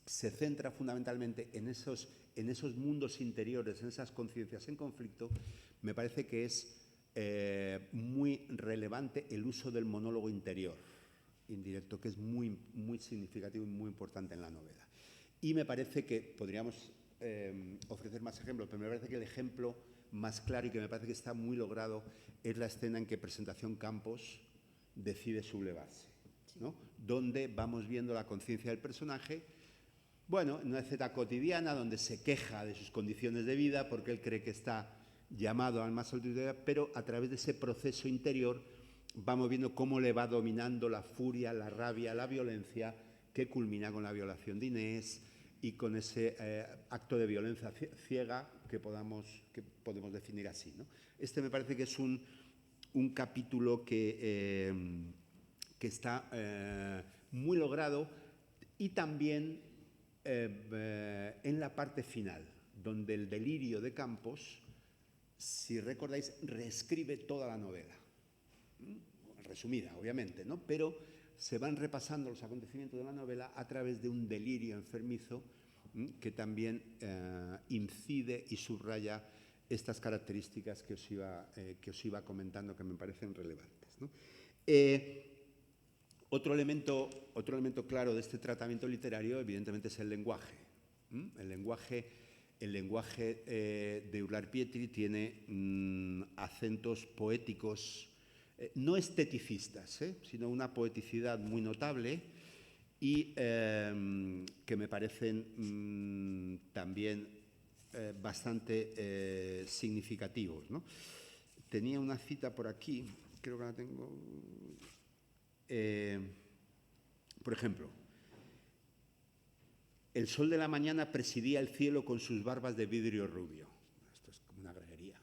se centra fundamentalmente en esos mundos interiores, en esas conciencias en conflicto, me parece que es muy relevante el uso del monólogo interior, indirecto, que es muy, muy significativo y muy importante en la novela. Y me parece que podríamos ofrecer más ejemplos, pero me parece que el ejemplo más claro y que me parece que está muy logrado es la escena en que Presentación Campos decide sublevarse, ¿no? Donde vamos viendo la conciencia del personaje, bueno, en una escena cotidiana donde se queja de sus condiciones de vida porque él cree que está llamado al más alto, pero a través de ese proceso interior vamos viendo cómo le va dominando la furia, la rabia, la violencia, que culmina con la violación de Inés y con ese acto de violencia ciega que podemos definir así, ¿no? Este me parece que es un capítulo que está muy logrado, y también en la parte final, donde el delirio de Campos, si recordáis, reescribe toda la novela. Resumida, obviamente, ¿no? Pero se van repasando los acontecimientos de la novela a través de un delirio enfermizo que también incide y subraya estas características que os iba comentando, que me parecen relevantes, ¿no? Otro elemento claro de este tratamiento literario, evidentemente, es el lenguaje. El lenguaje de Urlar Pietri tiene acentos poéticos, no esteticistas, sino una poeticidad muy notable y que me parecen también bastante significativos, ¿no? Tenía una cita por aquí, creo que la tengo. Por ejemplo, el sol de la mañana presidía el cielo con sus barbas de vidrio rubio. Esto es como una greguería,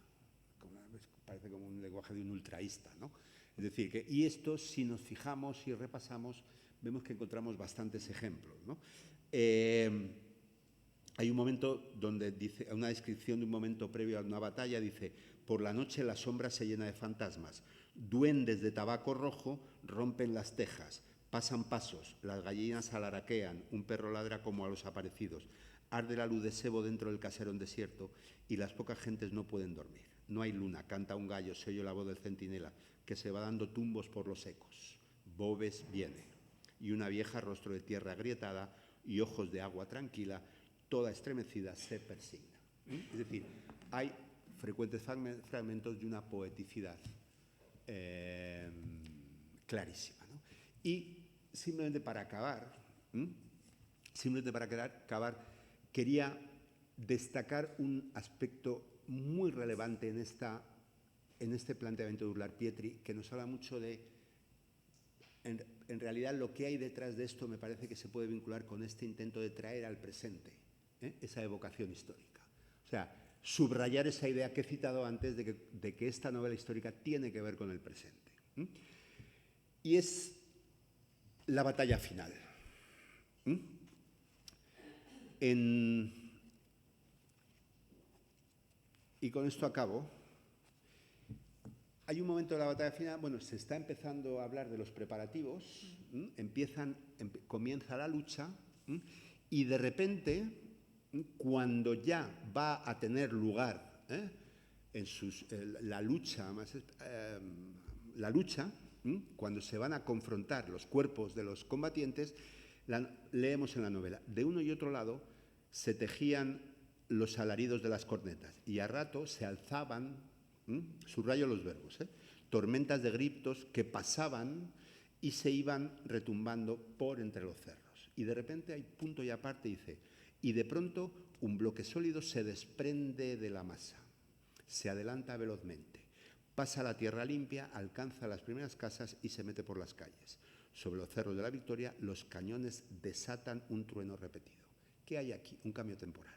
parece como un lenguaje de un ultraísta, ¿no? Es decir, y esto, si nos fijamos y repasamos, vemos que encontramos bastantes ejemplos, ¿no? hay un momento donde dice, una descripción de un momento previo a una batalla, dice: por la noche la sombra se llena de fantasmas, duendes de tabaco rojo rompen las tejas, pasan pasos, las gallinas alaraquean, un perro ladra como a los aparecidos, arde la luz de sebo dentro del caserón desierto y las pocas gentes no pueden dormir. No hay luna, canta un gallo, se oye la voz del centinela, que se va dando tumbos por los ecos. Bobes viene, y una vieja, rostro de tierra agrietada y ojos de agua tranquila, toda estremecida, se persigna. Es decir, hay frecuentes fragmentos de una poeticidad clarísima, ¿no? Y simplemente para acabar, quería destacar un aspecto muy relevante en este planteamiento de Urlar Pietri, que nos habla mucho de, en realidad, lo que hay detrás de esto. Me parece que se puede vincular con este intento de traer al presente esa evocación histórica. O sea, subrayar esa idea que he citado antes de que esta novela histórica tiene que ver con el presente. Y es la batalla final. Y con esto acabo. Hay un momento de la batalla final, bueno, se está empezando a hablar de los preparativos, comienza la lucha, y de repente, cuando ya va a tener lugar la lucha, cuando se van a confrontar los cuerpos de los combatientes, leemos en la novela: de uno y otro lado se tejían los alaridos de las cornetas y a rato se alzaban, subrayo los verbos, tormentas de gritos que pasaban y se iban retumbando por entre los cerros. Y de repente hay punto y aparte, dice: y de pronto un bloque sólido se desprende de la masa, se adelanta velozmente, pasa la tierra limpia, alcanza las primeras casas y se mete por las calles. Sobre los cerros de la Victoria, los cañones desatan un trueno repetido. ¿Qué hay aquí? Un cambio temporal.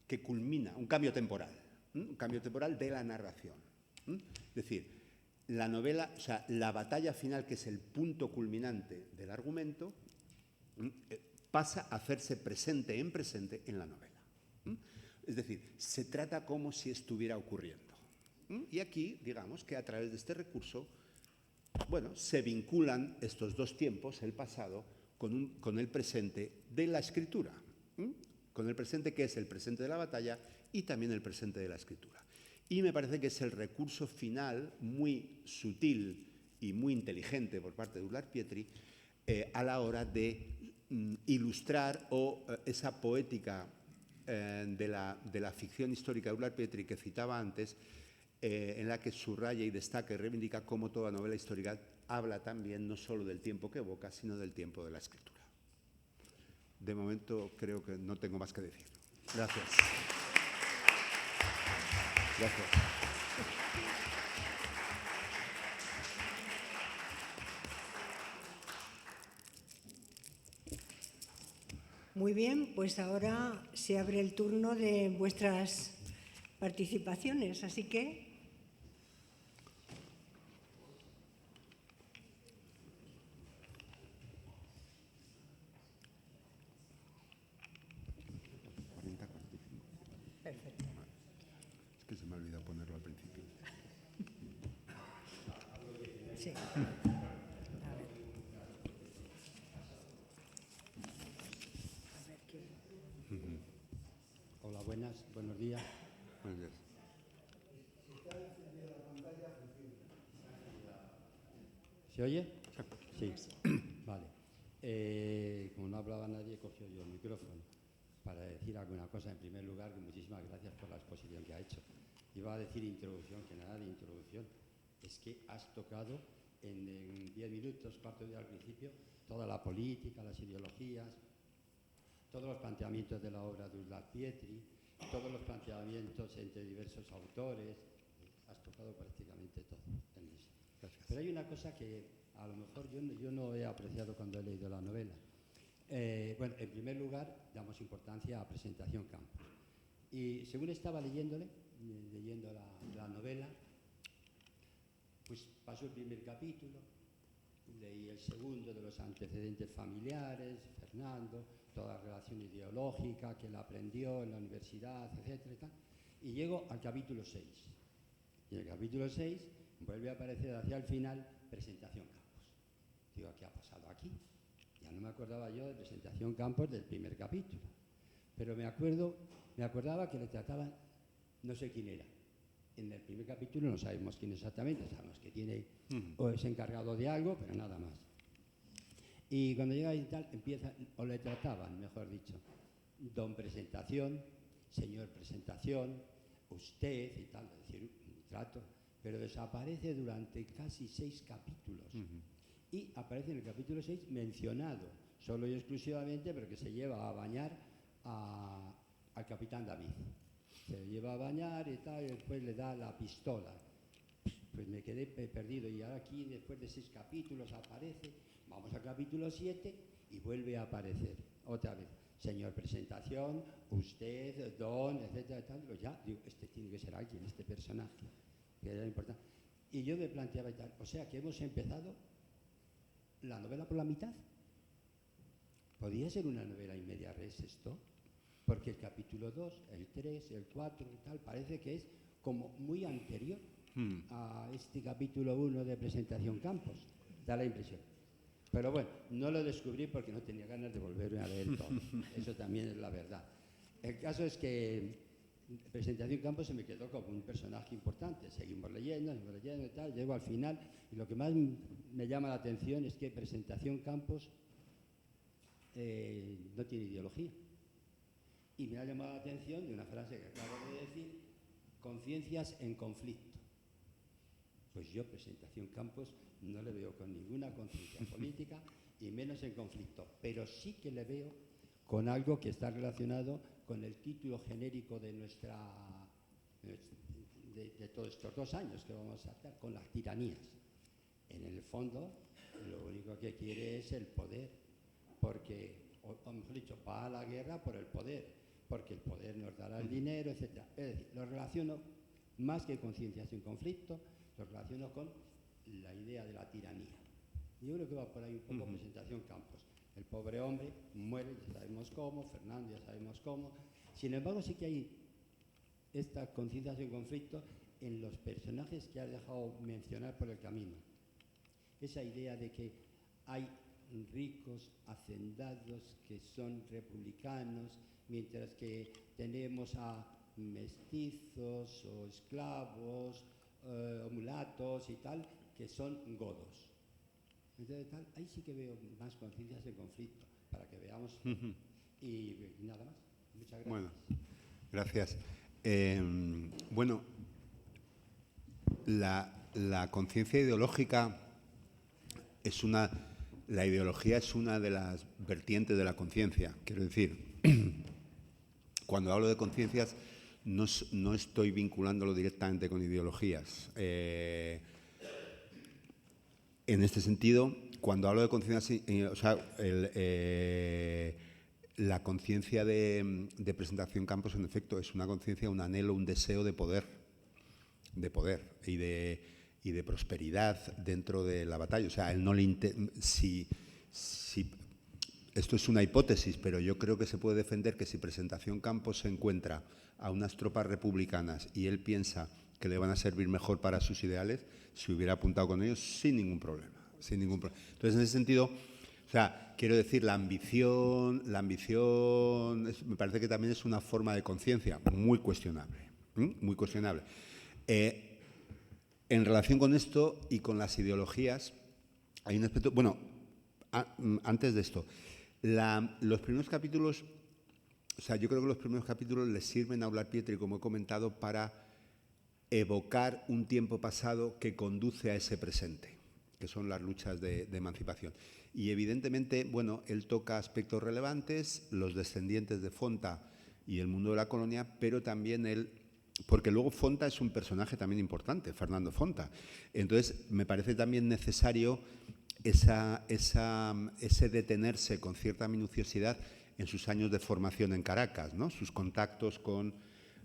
Que culmina, un cambio temporal de la narración. Es decir, la novela, o sea, la batalla final, que es el punto culminante del argumento, pasa a hacerse presente en la novela. Es decir, se trata como si estuviera ocurriendo. Y aquí, digamos que a través de este recurso, bueno, se vinculan estos dos tiempos, el pasado, con el presente de la escritura. Con el presente, que es el presente de la batalla, y también el presente de la escritura. Y me parece que es el recurso final muy sutil y muy inteligente por parte de Urlar Pietri a la hora de ilustrar esa poética de la ficción histórica de Urlar Pietri que citaba antes, en la que subraya y destaca y reivindica cómo toda novela histórica habla también no solo del tiempo que evoca, sino del tiempo de la escritura. De momento creo que no tengo más que decir. Gracias. Gracias. Muy bien, pues ahora se abre el turno de vuestras participaciones, así que... Perfecto. Es que se me ha olvidado ponerlo al principio. Sí. Hola, buenos días. Buenos días. ¿Se oye? Sí. Vale. Como no hablaba nadie, he cogido yo el micrófono para decir alguna cosa. En primer lugar, muchísimas gracias por la exposición que ha hecho. Iba a decir introducción, que nada de introducción. Es que has tocado en 10 minutos, parto de al principio, toda la política, las ideologías, todos los planteamientos de la obra de Urlar Pietri, todos los planteamientos entre diversos autores. Has tocado prácticamente todo en eso. Gracias. Pero hay una cosa que a lo mejor yo no he apreciado cuando he leído la novela. Bueno, en primer lugar, damos importancia a Presentación Campos. Y según estaba leyendo la novela, pues pasó el primer capítulo, leí el segundo de los antecedentes familiares, Fernando, toda relación ideológica que él aprendió en la universidad, etcétera y tal. Y llego al capítulo 6. Y en el capítulo 6 vuelve a aparecer hacia el final presentación Campos. Digo, ¿qué ha pasado aquí? Ya no me acordaba yo de presentación Campos del primer capítulo. Pero me acordaba que le trataban, no sé quién era. En el primer capítulo no sabemos quién exactamente, sabemos que tiene o es encargado de algo, pero nada más. Y cuando llega y tal, empieza, o le trataban, mejor dicho, don presentación, señor presentación, usted y tal, es decir, un trato, pero desaparece durante casi 6 capítulos. Y aparece en el capítulo 6 mencionado, solo y exclusivamente, pero que se lleva a bañar al capitán David. Se lleva a bañar y tal, y después le da la pistola. Pues me quedé perdido, y ahora aquí, después de 6 capítulos, aparece. Vamos al capítulo 7 y vuelve a aparecer otra vez. Señor presentación, usted, don, etcétera, tal. Digo, ya, digo, este tiene que ser alguien, este personaje, que era importante. Y yo me planteaba y tal, o sea que hemos empezado la novela por la mitad. ¿Podría ser una novela y media res esto? Porque el capítulo 2, el 3, el 4 y tal, parece que es como muy anterior a este capítulo 1 de presentación Campos. Da la impresión. Pero bueno, no lo descubrí porque no tenía ganas de volverme a leer todo. Eso también es la verdad. El caso es que presentación Campos se me quedó como un personaje importante. Seguimos leyendo y tal. Llego al final y lo que más me llama la atención es que presentación Campos no tiene ideología. Y me ha llamado la atención de una frase que acabo de decir: conciencias en conflicto. Pues yo, presentación Campos, no le veo con ninguna conciencia política y menos en conflicto, pero sí que le veo con algo que está relacionado con el título genérico de de todos estos 2 años que vamos a hacer, con las tiranías. En el fondo, lo único que quiere es el poder, porque, o mejor dicho, va a la guerra por el poder, porque el poder nos dará el dinero, etc. Es decir, lo relaciono más que conciencias en conflicto, lo relaciono con la idea de la tiranía. Yo creo que va por ahí un poco presentación Campos. El pobre hombre muere, ya sabemos cómo, Fernando ya sabemos cómo. Sin embargo, sí que hay esta conciencia en conflicto en los personajes que has dejado mencionar por el camino. Esa idea de que hay ricos hacendados que son republicanos, mientras que tenemos a mestizos o esclavos o mulatos y tal, que son godos. Entonces, tal, ahí sí que veo más conciencias de conflicto, para que veamos. Y nada más. Muchas gracias. Bueno, gracias. Bueno, la conciencia ideológica es la ideología es una de las vertientes de la conciencia. Quiero decir, cuando hablo de conciencias, no estoy vinculándolo directamente con ideologías. En este sentido, cuando hablo de conciencia, o sea, la conciencia de presentación Campos, en efecto, es una conciencia, un anhelo, un deseo de poder y de prosperidad dentro de la batalla. O sea, él no le si esto es una hipótesis, pero yo creo que se puede defender que si presentación Campos se encuentra a unas tropas republicanas y él piensa que le van a servir mejor para sus ideales, se hubiera apuntado con ellos sin ningún problema. Entonces, en ese sentido, o sea, quiero decir, la ambición me parece que también es una forma de conciencia muy cuestionable. Muy cuestionable. En relación con esto y con las ideologías, hay un aspecto. Bueno, antes de esto, los primeros capítulos, o sea, yo creo que los primeros capítulos les sirven a Aular Pietri, como he comentado, para evocar un tiempo pasado que conduce a ese presente, que son las luchas de emancipación. Y evidentemente, bueno, él toca aspectos relevantes, los descendientes de Fonta y el mundo de la colonia, pero también él, porque luego Fonta es un personaje también importante, Fernando Fonta. Entonces, me parece también necesario ese detenerse con cierta minuciosidad en sus años de formación en Caracas, ¿no? Sus contactos con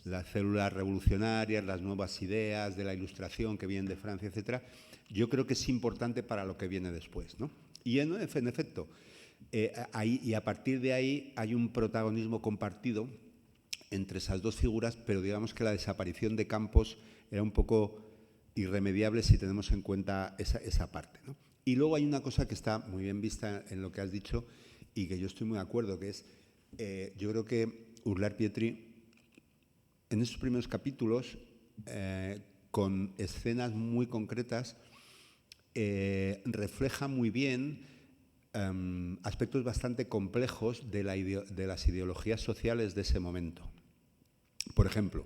las células revolucionarias, las nuevas ideas de la Ilustración que vienen de Francia, etcétera. Yo creo que es importante para lo que viene después, ¿no? Y en efecto, Y a partir de ahí hay un protagonismo compartido entre esas dos figuras, pero digamos que la desaparición de Campos era un poco irremediable si tenemos en cuenta esa parte, ¿no? Y luego hay una cosa que está muy bien vista en lo que has dicho y que yo estoy muy de acuerdo, que es, yo creo que Urlar Pietri, en esos primeros capítulos, con escenas muy concretas, refleja muy bien aspectos bastante complejos de las ideologías sociales de ese momento. Por ejemplo,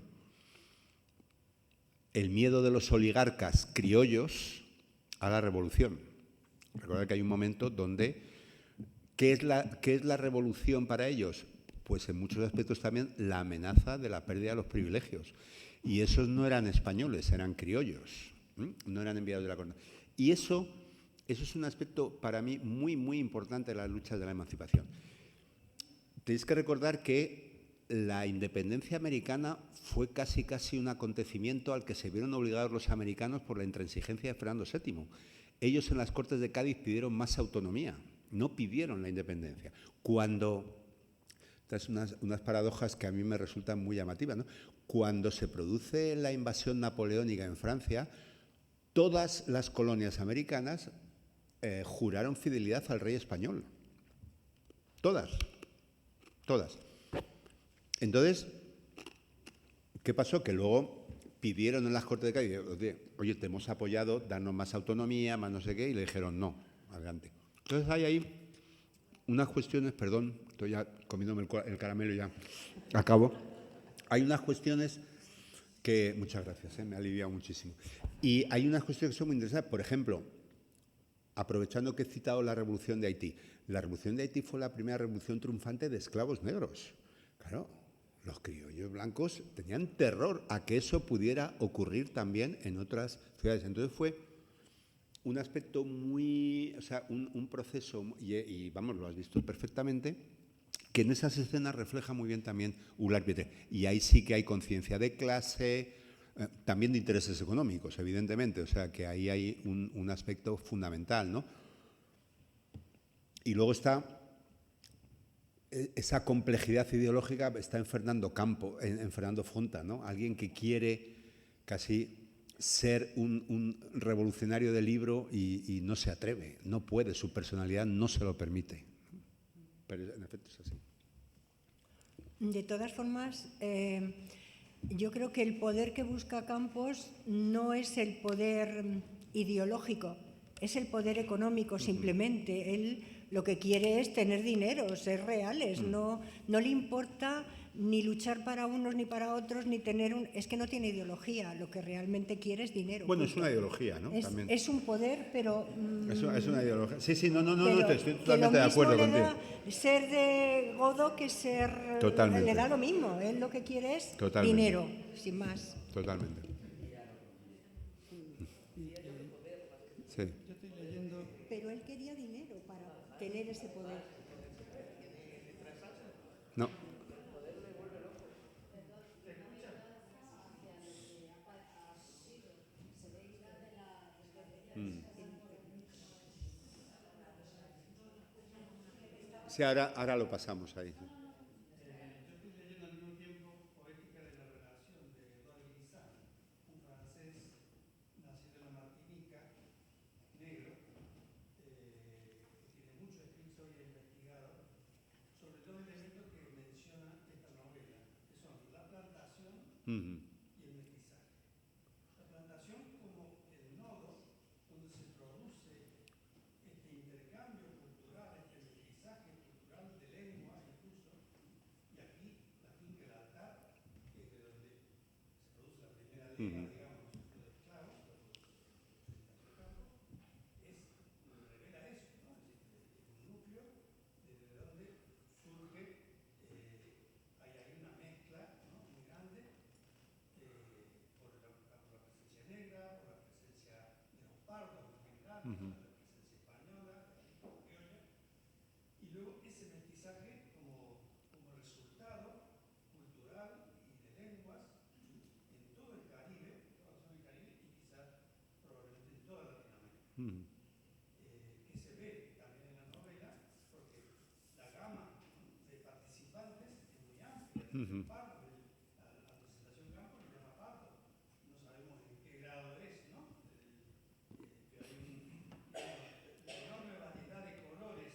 el miedo de los oligarcas criollos a la revolución. Recordad que hay un momento donde, ¿qué es la revolución para ellos? Pues en muchos aspectos también la amenaza de la pérdida de los privilegios. Y esos no eran españoles, eran criollos, no eran enviados de la corona. Y eso es un aspecto para mí muy, muy importante de las luchas de la emancipación. Tenéis que recordar que la independencia americana fue casi un acontecimiento al que se vieron obligados los americanos por la intransigencia de Fernando VII. Ellos en las Cortes de Cádiz pidieron más autonomía, no pidieron la independencia. Cuando, estas unas paradojas que a mí me resultan muy llamativas, ¿no? Cuando se produce la invasión napoleónica en Francia, todas las colonias americanas juraron fidelidad al rey español. Todas. Entonces, ¿qué pasó? Que luego pidieron en las Cortes de Cádiz, oye, te hemos apoyado, danos más autonomía, más no sé qué, y le dijeron no, adelante. Entonces hay ahí unas cuestiones, perdón, estoy ya comiéndome el caramelo y ya acabo. Hay unas cuestiones que, muchas gracias, me ha aliviado muchísimo. Y hay unas cuestiones que son muy interesantes. Por ejemplo, aprovechando que he citado la Revolución de Haití. La Revolución de Haití fue la primera revolución triunfante de esclavos negros. Claro, los criollos blancos tenían terror a que eso pudiera ocurrir también en otras ciudades. Entonces fue un aspecto muy, o sea, un proceso, y vamos, lo has visto perfectamente, que en esas escenas refleja muy bien también Urlar Pietri. Y ahí sí que hay conciencia de clase, también de intereses económicos, evidentemente, o sea que ahí hay un aspecto fundamental, ¿no? Y luego está esa complejidad ideológica, está en Fernando Fonta, ¿no? Alguien que quiere casi ser un revolucionario del libro y no se atreve, no puede, su personalidad no se lo permite. Pero en efecto es así. De todas formas, yo creo que el poder que busca Campos no es el poder ideológico, es el poder económico simplemente. Él lo que quiere es tener dinero, ser reales, no le importa ni luchar para unos ni para otros, ni tener es que no tiene ideología, lo que realmente quiere es dinero. Bueno, punto. Es una ideología, ¿no? También. Es un poder, pero... es una ideología. Sí, no, estoy totalmente de acuerdo contigo. Ser de Godó que ser... Totalmente. Le da lo mismo, él lo que quiere es dinero, sin más. Totalmente. Sí. Yo estoy leyendo... Pero él quería dinero para tener ese poder. No. Sí, ahora lo pasamos ahí. Y el mestizaje. La plantación como el nodo donde se produce este intercambio cultural, este mestizaje cultural de lengua incluso, y aquí la finca del altar, que es de donde se produce la primera lengua, digamos, de esclavos, revela eso, ¿no? Es un núcleo desde donde surge, hay ahí una mezcla, ¿no? Muy grande. Por la presencia negra, por la presencia de los pardos en general, por la presencia española, criolla, y luego ese mestizaje como resultado cultural y de lenguas en todo el Caribe, toda la zona del Caribe y quizás probablemente en toda Latinoamérica. Que se ve también en la novela, porque Ujú. pardo. La presentación campo lo llama pardo. No sabemos en qué grado es, ¿no? Pero hay la enorme variedad de colores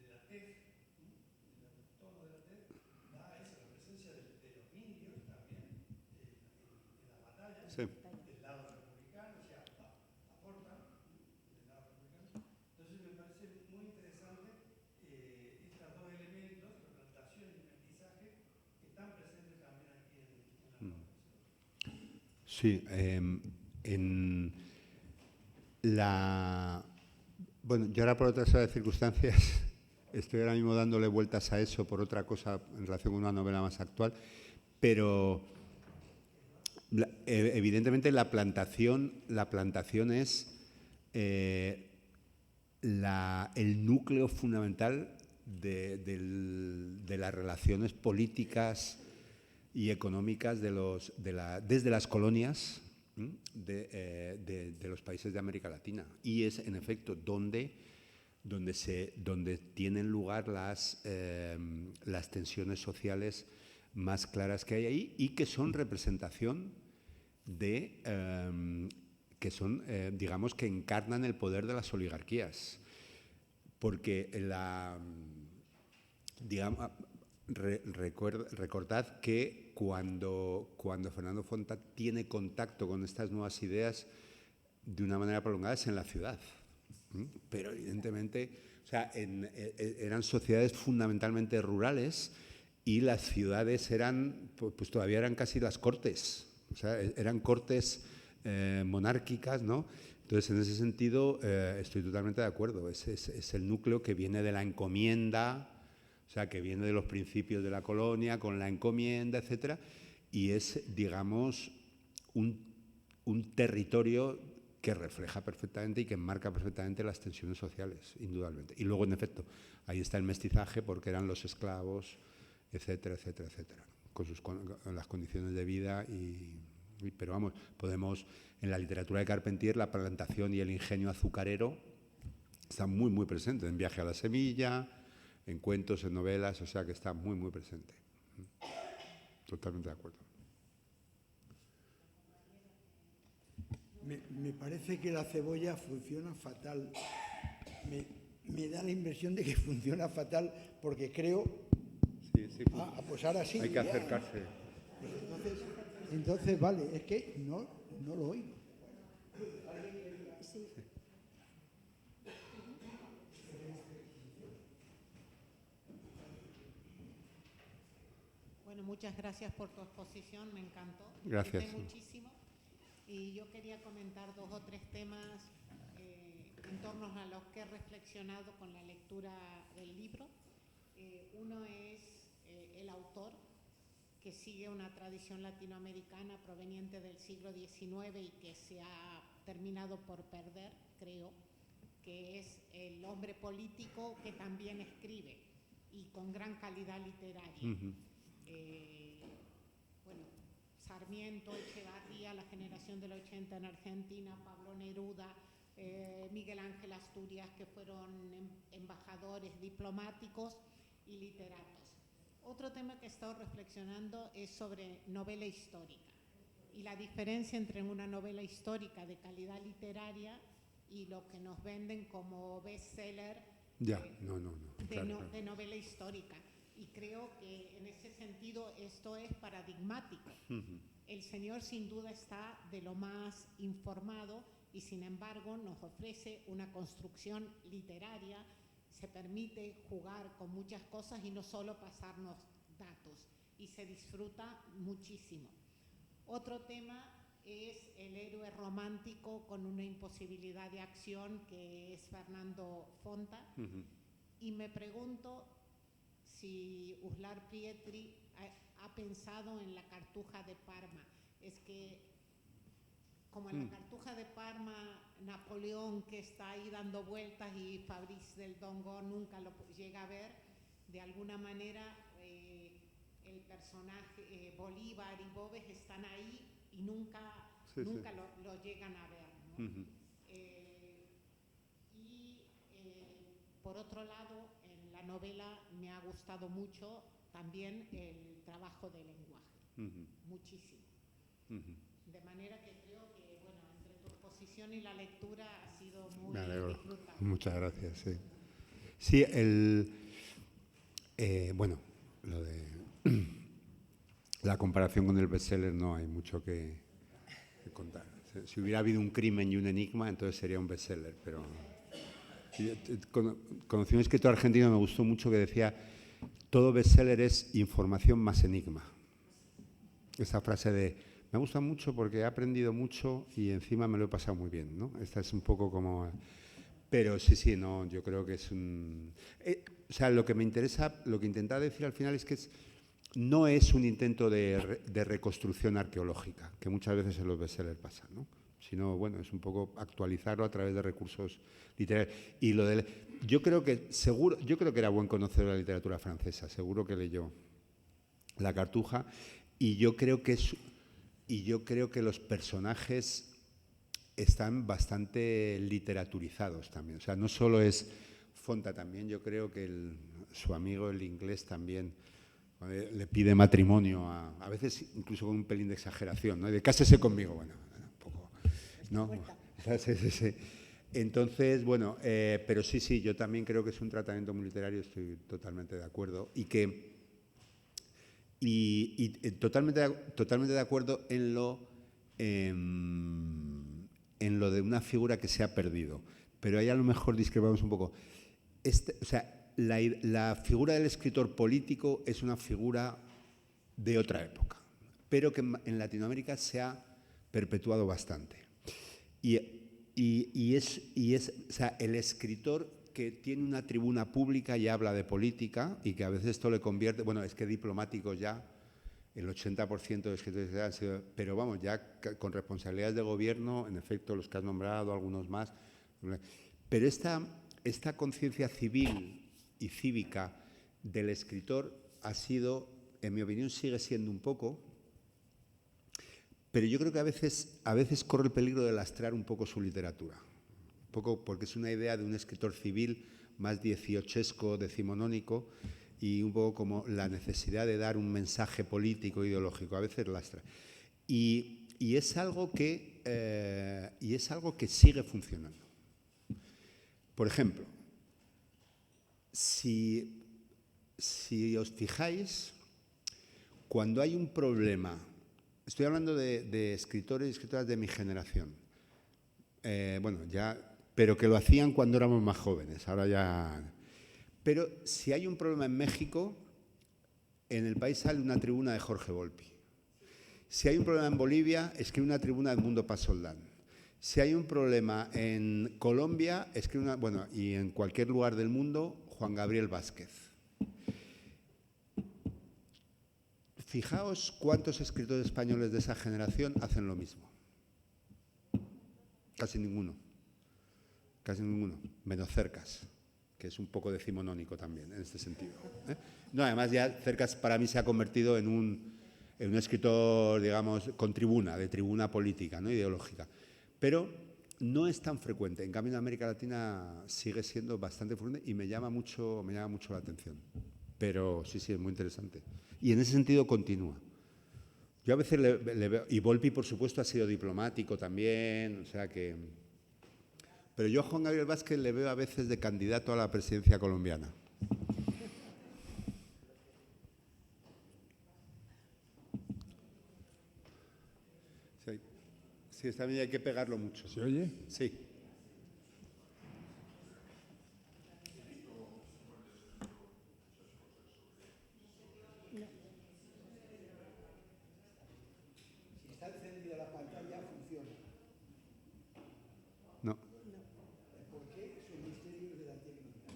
de la tez, ¿no? El tono de la tez, da esa la presencia de los indios también en las batallas, Sí. del lado republicano, o sea, aportan, ¿no? Del lado republicano. Entonces me parece muy interesante estos dos elementos, plantación y mestizaje, que están presentes también aquí en la obra. Sí, en la... Bueno, yo ahora por otras circunstancias estoy ahora mismo dándole vueltas a eso por otra cosa en relación con una novela más actual, pero evidentemente la plantación es el núcleo fundamental de las relaciones políticas y económicas desde las colonias de los países de América Latina. Y es, en efecto, donde tienen lugar las tensiones sociales más claras que hay ahí y que son representación digamos, que encarnan el poder de las oligarquías. Porque recordad que cuando Fernando Fonta tiene contacto con estas nuevas ideas de una manera prolongada es en la ciudad. Pero evidentemente, o sea, eran sociedades fundamentalmente rurales y las ciudades pues todavía eran casi las cortes. O sea, eran cortes monárquicas, ¿no? Entonces, en ese sentido, estoy totalmente de acuerdo. Es el núcleo que viene de la encomienda, o sea, que viene de los principios de la colonia, con la encomienda, etcétera, y es, digamos, un territorio que refleja perfectamente y que enmarca perfectamente las tensiones sociales, indudablemente. Y luego, en efecto, ahí está el mestizaje, porque eran los esclavos, etcétera, etcétera, etcétera, con las condiciones de vida pero vamos, podemos, en la literatura de Carpentier, la plantación y el ingenio azucarero están muy, muy presentes, en Viaje a la Semilla, en cuentos, en novelas, o sea que está muy, muy presente. Totalmente de acuerdo. Me parece que la cebolla funciona fatal. Me da la impresión de que funciona fatal porque creo... Sí. Pues ahora sí. Hay que acercarse. Pues entonces, vale, es que no lo oigo. Sí. Bueno, muchas gracias por tu exposición, me encantó. Gracias. Disfruté muchísimo. Y yo quería comentar 2 o 3 temas en torno a los que he reflexionado con la lectura del libro. Uno es el autor, que sigue una tradición latinoamericana proveniente del siglo XIX y que se ha terminado por perder, creo, que es el hombre político que también escribe y con gran calidad literaria. Uh-huh. Bueno, Sarmiento, Echevarría, la generación del 80 en Argentina, Pablo Neruda, Miguel Ángel Asturias, que fueron embajadores diplomáticos y literatos. Otro tema que he estado reflexionando es sobre novela histórica y la diferencia entre una novela histórica de calidad literaria y lo que nos venden como bestseller de novela histórica. Y creo que en ese sentido esto es paradigmático. Uh-huh. El señor sin duda está de lo más informado y sin embargo nos ofrece una construcción literaria, se permite jugar con muchas cosas y no solo pasarnos datos, y se disfruta muchísimo. Otro tema es el héroe romántico con una imposibilidad de acción, que es Fernando Fonta. Uh-huh. Y me pregunto si Uslar Pietri ha pensado en la Cartuja de Parma. Es que, como en la Cartuja de Parma, Napoleón, que está ahí dando vueltas, y Fabrice del Dongo nunca lo llega a ver, de alguna manera el personaje Bolívar y Boves están ahí y nunca lo llegan a ver, ¿no? Uh-huh. Por otro lado, en la novela me ha gustado mucho también el trabajo de lenguaje, muchísimo. De manera que creo que, bueno, entre tu exposición y la lectura ha sido muy Me alegro. disfrutable. Muchas gracias. Sí, sí bueno, lo de la comparación con el bestseller no hay mucho que contar. Si hubiera habido un crimen y un enigma, entonces sería un bestseller, pero... Conocí un escritor argentino, me gustó mucho, que decía: todo bestseller es información más enigma. Esa frase de, me gusta mucho porque he aprendido mucho y encima me lo he pasado muy bien, ¿no? Esta es un poco como... Pero sí, no, yo creo que es un... o sea, lo que me interesa, lo que intentaba decir al final es que no es un intento de reconstrucción arqueológica, que muchas veces en los bestsellers pasa, ¿no? Sino, bueno, es un poco actualizarlo a través de recursos literarios. Y yo creo que era buen conocedor de la literatura francesa, seguro que leyó La Cartuja, y yo creo que los personajes están bastante literaturizados también. O sea, no solo es Fonta, también yo creo que su amigo el inglés también le pide matrimonio, a veces incluso con un pelín de exageración, ¿no? De cásese conmigo, bueno, un poco, ¿no? Sí. Entonces, bueno, pero sí, yo también creo que es un tratamiento muy literario, estoy totalmente de acuerdo, y totalmente de acuerdo en lo de una figura que se ha perdido. Pero ahí a lo mejor discrepamos un poco. O sea, la figura del escritor político es una figura de otra época, pero que en Latinoamérica se ha perpetuado bastante. Y es o sea, el escritor que tiene una tribuna pública y habla de política, y que a veces esto le convierte, bueno, es que diplomáticos ya, el 80% de escritores han sido, pero vamos, ya con responsabilidades de gobierno, en efecto, los que has nombrado, algunos más. Pero esta conciencia civil y cívica del escritor ha sido, en mi opinión, sigue siendo un poco, pero yo creo que a veces corre el peligro de lastrar un poco su literatura. Un poco porque es una idea de un escritor civil más dieciochesco, decimonónico, y un poco como la necesidad de dar un mensaje político, ideológico, a veces lastra. Y es algo que sigue funcionando. Por ejemplo, si os fijáis, cuando hay un problema, estoy hablando de escritores y escritoras de mi generación, pero que lo hacían cuando éramos más jóvenes, ahora ya... Pero si hay un problema en México, en El País sale una tribuna de Jorge Volpi. Si hay un problema en Bolivia, escribe una tribuna de Edmundo Paz Soldán. Si hay un problema en Colombia, escribe y en cualquier lugar del mundo, Juan Gabriel Vázquez. Fijaos cuántos escritores españoles de esa generación hacen lo mismo. Casi ninguno, menos Cercas, que es un poco decimonónico también en este sentido. No, además ya Cercas para mí se ha convertido en un escritor, digamos, con tribuna, de tribuna política, ¿no? Ideológica. Pero no es tan frecuente. En cambio, en América Latina sigue siendo bastante frecuente y me llama mucho la atención. Pero sí, es muy interesante. Y en ese sentido continúa. Yo a veces le veo, y Volpi, por supuesto, ha sido diplomático también, o sea que... Pero yo a Juan Gabriel Vázquez le veo a veces de candidato a la presidencia colombiana. Sí, está bien, hay que pegarlo mucho. ¿Se oye? Sí. Si está encendida la pantalla, funciona. No. ¿Por qué? Son misterios de la técnica.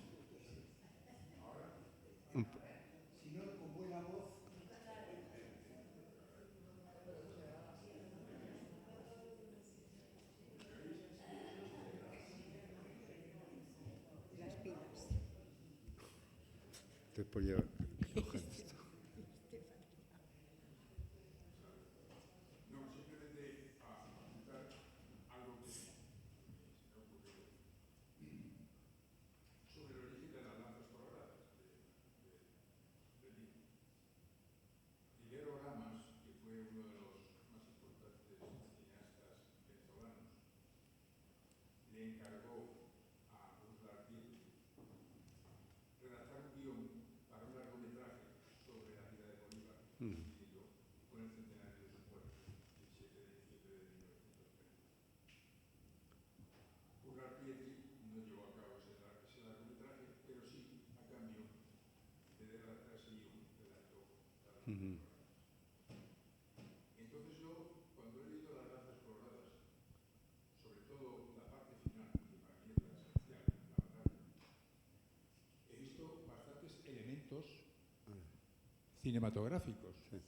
Si no, con buena voz. Las pilas. Entonces, por llevar, coger esto. Ujú. Entonces yo, cuando he leído Las razas coloradas, sobre todo la parte final, que para mí es la esencial, la batalla, he visto bastantes elementos cinematográficos, Sí.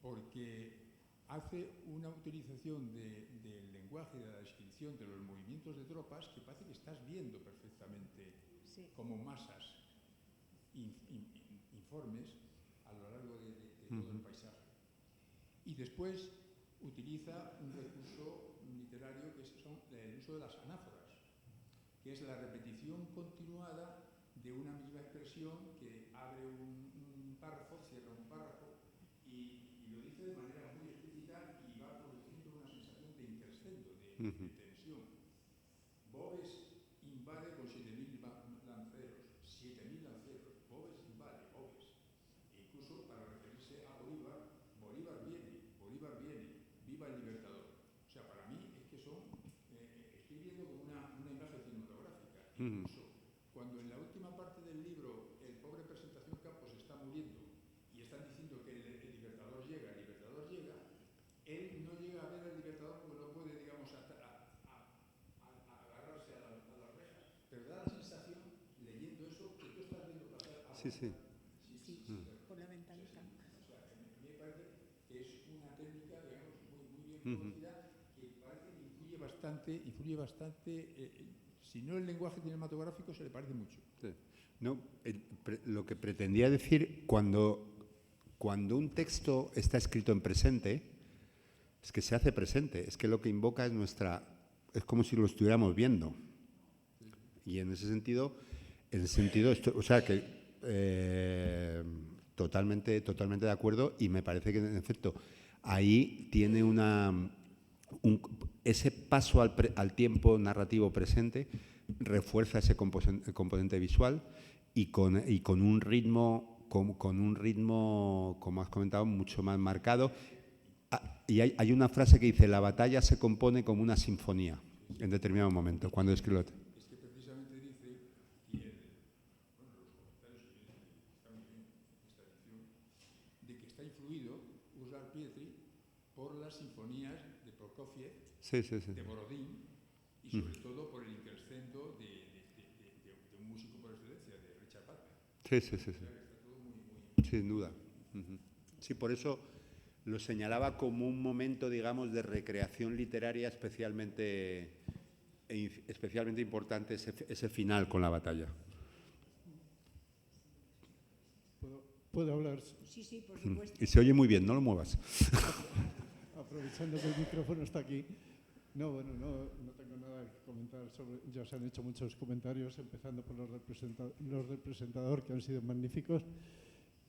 porque hace una utilización del lenguaje, de la descripción de los movimientos de tropas, que parece que estás viendo perfectamente Sí. como masas informes a lo largo de todo el paisaje. Y después utiliza un recurso literario que son el uso de las anáforas, que es la repetición continuada de una misma expresión que abre un párrafo, cierra un párrafo y lo dice de manera muy explícita y va produciendo una sensación de increscendo, de tensión. Boves invade con 7.000 lanceros, 7.000 lanceros, Boves invade, Boves. E incluso para referirse a Bolívar, Bolívar viene, viva el Libertador. O sea, para mí es que son, estoy viendo como una imagen cinematográfica. Incluso cuando en la última parte del libro el pobre Presentación Campos está muriendo y están diciendo que el Libertador llega, él no llega a ver al Libertador porque no puede, digamos, agarrarse a las rejas. Pero da la sensación, leyendo eso, que tú estás viendo pasar a Sí, sí. Por la ventanita. O sea, a mí me parece que es una técnica, digamos, muy bien conocida, que parece que influye bastante, si no el lenguaje cinematográfico, se le parece mucho. Sí. No, lo que pretendía decir, cuando un texto está escrito en presente, es que se hace presente, es que lo que invoca es como si lo estuviéramos viendo. Y en ese sentido, o sea que totalmente de acuerdo, y me parece que en efecto ahí tiene ese paso al tiempo narrativo presente refuerza ese componente visual y con un ritmo, como has comentado, mucho más marcado. Y hay una frase que dice: la batalla se compone como una sinfonía en determinado momento, cuando escribe. Es que precisamente dice, y los comentarios están muy bien en esta edición, de que está influido Uslar Pietri por las sinfonías de Prokofiev, Sí. de Borodín, y sobre todo por el increscendo de un músico por excelencia, de Richard Wagner. Sí. O sea, que está todo muy Sin duda. Sí, por eso lo señalaba como un momento, digamos, de recreación literaria especialmente importante, ese final con la batalla. ¿Puedo hablar? Sí, por supuesto. Y se oye muy bien, no lo muevas. Aprovechando que el micrófono está aquí. No tengo nada que comentar sobre. Ya se han hecho muchos comentarios, empezando por los del presentador, que han sido magníficos.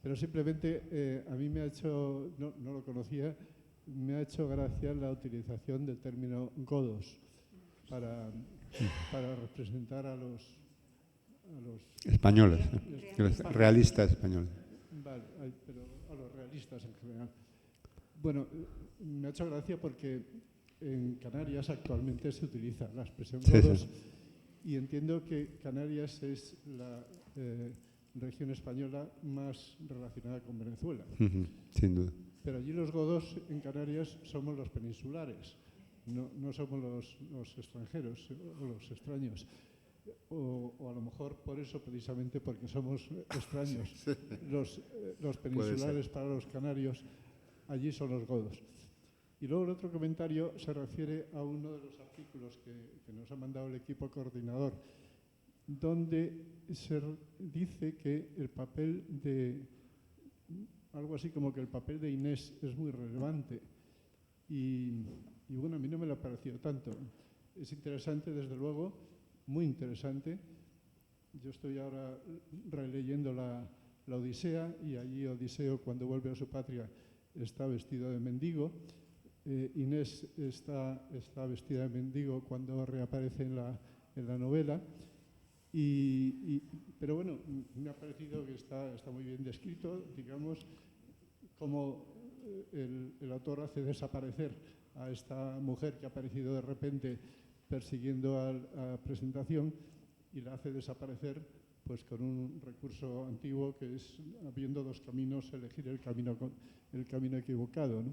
Pero simplemente a mí me ha hecho, no lo conocía, me ha hecho gracia la utilización del término godos para representar a los Españoles, realistas españoles. Vale, pero a los realistas en general. Bueno, me ha hecho gracia porque en Canarias actualmente se utiliza la expresión godos y entiendo que Canarias es la región española más relacionada con Venezuela. Sin duda. Pero allí los godos en Canarias somos los peninsulares, no somos los extranjeros o los extraños. O a lo mejor por eso, precisamente porque somos extraños, los peninsulares para los canarios, allí son los godos. Y luego el otro comentario se refiere a uno de los artículos que nos ha mandado el equipo coordinador, donde se dice que el papel algo así como que el papel de Inés es muy relevante. Y bueno, a mí no me lo ha parecido tanto. Es interesante, desde luego, muy interesante. Yo estoy ahora releyendo la Odisea, y allí Odiseo, cuando vuelve a su patria, está vestido de mendigo. Inés está vestida de mendigo cuando reaparece en la novela. Pero bueno, me ha parecido que está muy bien descrito, digamos, cómo el autor hace desaparecer a esta mujer que ha aparecido de repente persiguiendo a Presentación, y la hace desaparecer pues con un recurso antiguo que es, habiendo dos caminos, elegir el camino equivocado, ¿no?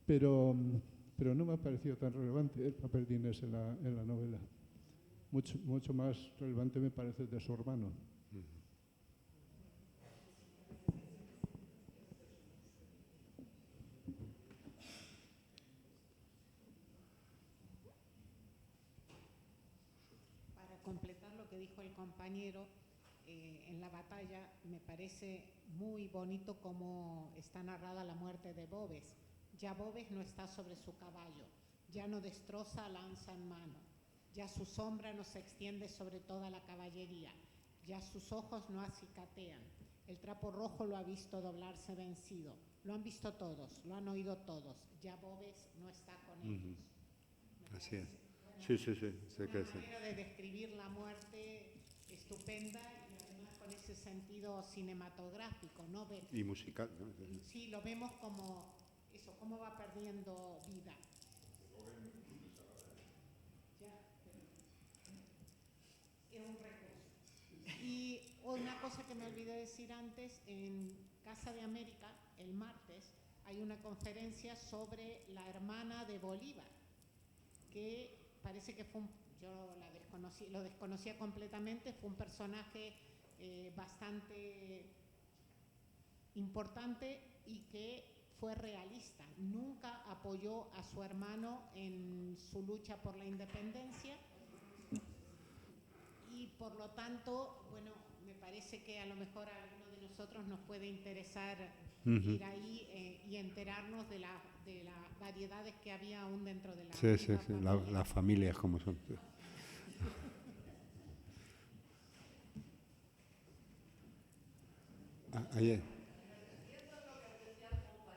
Pero no me ha parecido tan relevante el papel de Inés en la novela. Mucho más relevante me parece de su hermano. Para completar lo que dijo el compañero, en la batalla me parece muy bonito cómo está narrada la muerte de Bobes. Ya Bobes no está sobre su caballo, ya no destroza lanza en mano, ya su sombra no se extiende sobre toda la caballería, ya sus ojos no acicatean. El trapo rojo lo ha visto doblarse vencido, lo han visto todos, lo han oído todos, ya Bobes no está con ellos. Así es. Sí, sí, sí. Sé que Una sí. manera de describir la muerte estupenda y además con ese sentido cinematográfico, ¿no? Y musical, ¿no? Sí, lo vemos como eso, cómo va perdiendo vida. Ya, es un recurso. Y una cosa que me olvidé decir antes, en Casa de América, el martes, hay una conferencia sobre la hermana de Bolívar, que parece que fue yo lo desconocía completamente, fue un personaje bastante importante y que fue realista. Nunca apoyó a su hermano en su lucha por la independencia y por lo tanto, bueno, me parece que a lo mejor a alguno de nosotros nos puede interesar ir ahí y enterarnos de las variedades que había aún dentro de la Sí, sí, sí. Las familias como son. Ahí.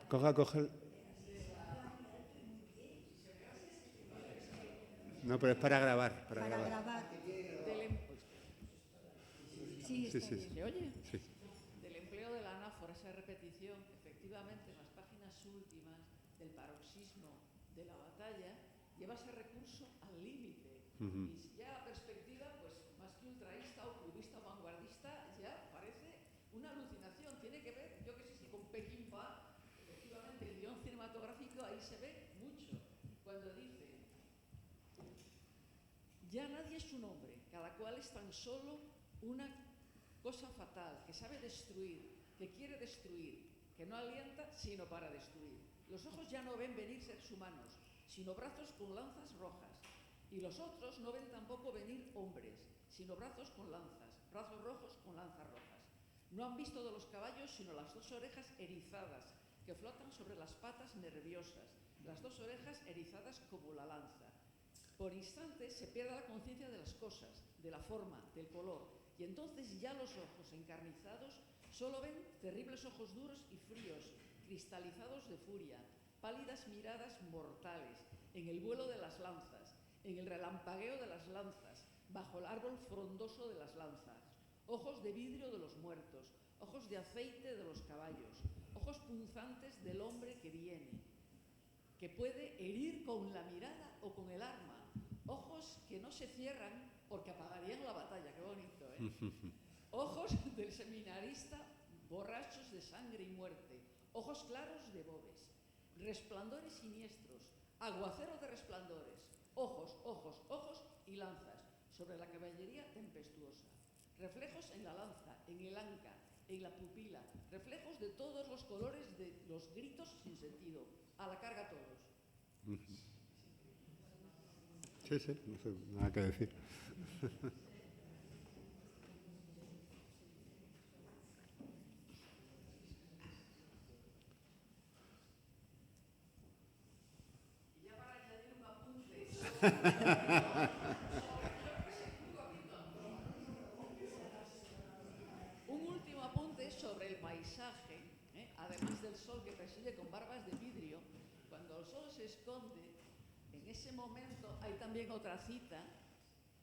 Coge el... No, pero es para grabar. Para grabar. Sí, Sí, está sí, bien. sí. ¿Se oye? Sí. Del empleo de la anáfora, esa repetición, efectivamente, en las páginas últimas del paroxismo de la batalla, lleva ese recurso al límite. Y si ya la perspectiva, pues más que ultraísta o cubista o vanguardista, ya parece una alucinación. Tiene que ver, yo qué sé si con Peckinpah, efectivamente, el guión cinematográfico ahí se ve mucho. Cuando dice, ya nadie es un hombre, cada cual es tan solo una cosa fatal, que sabe destruir, que quiere destruir, que no alienta sino para destruir. Los ojos ya no ven venir seres humanos, sino brazos con lanzas rojas. Y los otros no ven tampoco venir hombres, sino brazos con lanzas, brazos rojos con lanzas rojas. No han visto de los caballos sino las dos orejas erizadas, que flotan sobre las patas nerviosas, las dos orejas erizadas como la lanza. Por instantes se pierde la conciencia de las cosas, de la forma, del color, y entonces ya los ojos encarnizados solo ven terribles ojos duros y fríos, cristalizados de furia, pálidas miradas mortales, en el vuelo de las lanzas, en el relampagueo de las lanzas, bajo el árbol frondoso de las lanzas, ojos de vidrio de los muertos, ojos de aceite de los caballos, ojos punzantes del hombre que viene, que puede herir con la mirada o con el arma, ojos que no se cierran porque apagarían la batalla, qué bonito, ¿eh? Ojos del seminarista borrachos de sangre y muerte, ojos claros de Bobes, resplandores siniestros, aguacero de resplandores, ojos, ojos, ojos y lanzas sobre la caballería tempestuosa, reflejos en la lanza, en el anca, en la pupila, reflejos de todos los colores de los gritos sin sentido, a la carga todos. Sí, sí, no sé nada que decir. Y ya para añadir un apunte. Un último apunte sobre el paisaje, además del sol que preside con barbas de vidrio. Cuando el sol se esconde, en ese momento hay también otra cita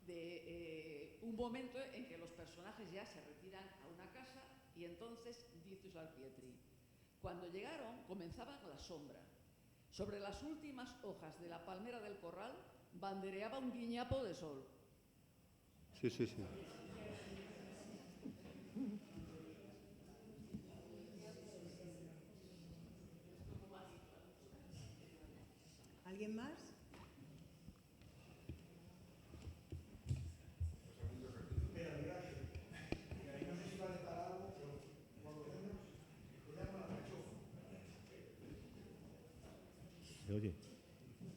de un momento en que los personajes ya se retiran a una casa y entonces dice Salpietri, cuando llegaron comenzaban la sombra. Sobre las últimas hojas de la palmera del corral bandereaba un guiñapo de sol. Sí, sí, sí. ¿Alguien más? Se oye.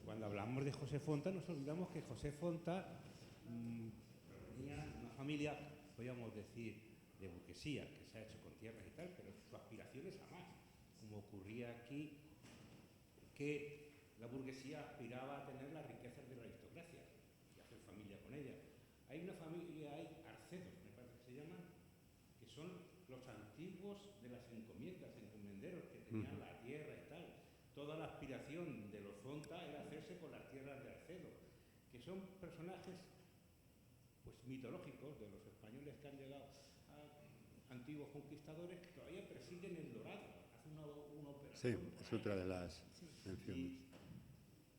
Cuando hablamos de José Fonta, nos olvidamos que José Fonta tenía una familia, podríamos decir, de burguesía, que se ha hecho con tierras y tal, pero su aspiración es a más, como ocurría aquí, que la burguesía aspiraba a tener las riquezas de la aristocracia y hacer familia con ella. Hay una familia, hay arcedos, me parece que se llaman, que son los antiguos de las encomiendas, encomenderos que tenían la tierra y tal. Toda la aspiración de los Fonta era hacerse con las tierras de Arcedo, que son personajes pues mitológicos de los españoles que han llegado a antiguos conquistadores que todavía persiguen el dorado. Hace una operación. Sí, es otra de las menciones.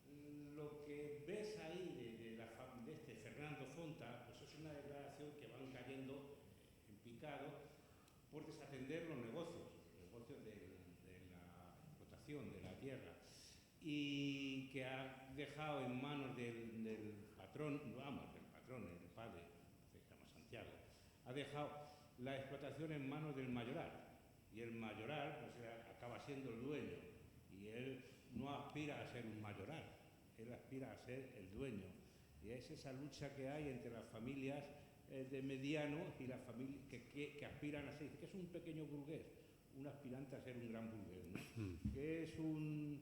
Y lo que ves ahí de este Fernando Fonta, pues es una declaración que van cayendo en picado por desatender los negocios de la explotación de la tierra, y que ha dejado en manos del patrón, el padre, que se llama Santiago, ha dejado la explotación en manos del mayoral, y el mayoral pues, acaba siendo el dueño, y él no aspira a ser un mayoral, él aspira a ser el dueño, y es esa lucha que hay entre las familias de mediano y las familias que aspiran a ser, que es un pequeño burgués, un aspirante a ser un gran burgués, ¿no? Que es un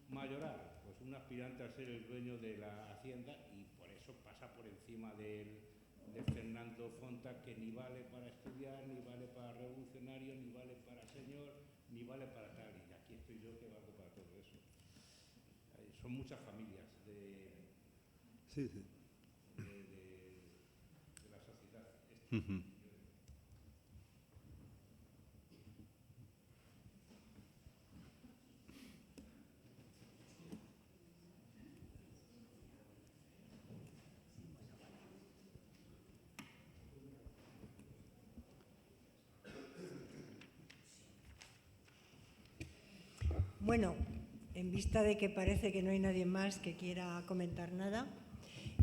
mayoral, pues un aspirante a ser el dueño de la hacienda, y por eso pasa por encima de Fernando Fonta, que ni vale para estudiar, ni vale para revolucionario, ni vale para señor, ni vale para tal, y aquí estoy yo que valgo para todo eso. Son muchas familias de la sociedad. Bueno, en vista de que parece que no hay nadie más que quiera comentar nada,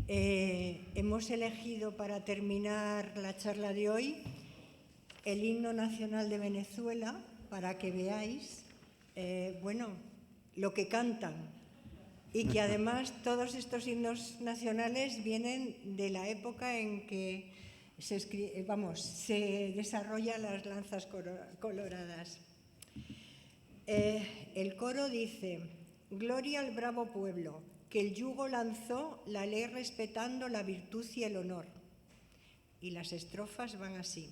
hemos elegido para terminar la charla de hoy el himno nacional de Venezuela, para que veáis, bueno, lo que cantan, y que además todos estos himnos nacionales vienen de la época en que se desarrollan las lanzas coloradas. El coro dice: gloria al bravo pueblo, que el yugo lanzó, la ley respetando la virtud y el honor. Y las estrofas van así: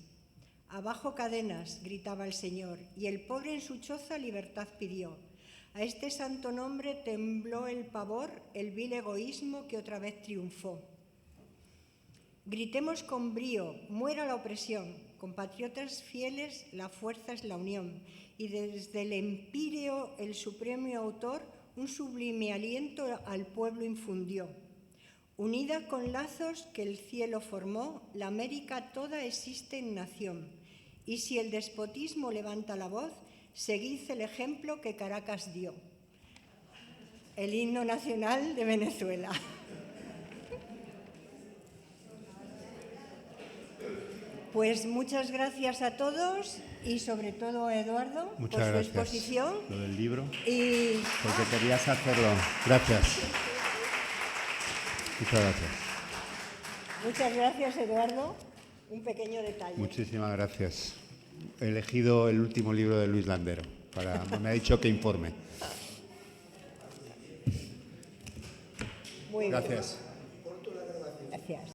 abajo cadenas, gritaba el Señor, y el pobre en su choza libertad pidió. A este santo nombre tembló el pavor, el vil egoísmo que otra vez triunfó. Gritemos con brío, muera la opresión, compatriotas fieles, la fuerza es la unión, y desde el empíreo el supremo autor un sublime aliento al pueblo infundió. Unida con lazos que el cielo formó, la América toda existe en nación, y si el despotismo levanta la voz, seguid el ejemplo que Caracas dio. El himno nacional de Venezuela. Pues muchas gracias a todos y sobre todo a Eduardo por su exposición. Lo del libro. Y porque querías hacerlo. Gracias. Muchas gracias. Muchas gracias, Eduardo. Un pequeño detalle. Muchísimas gracias. He elegido el último libro de Luis Landero. Me ha dicho que informe. Muy bien. Gracias. Gracias.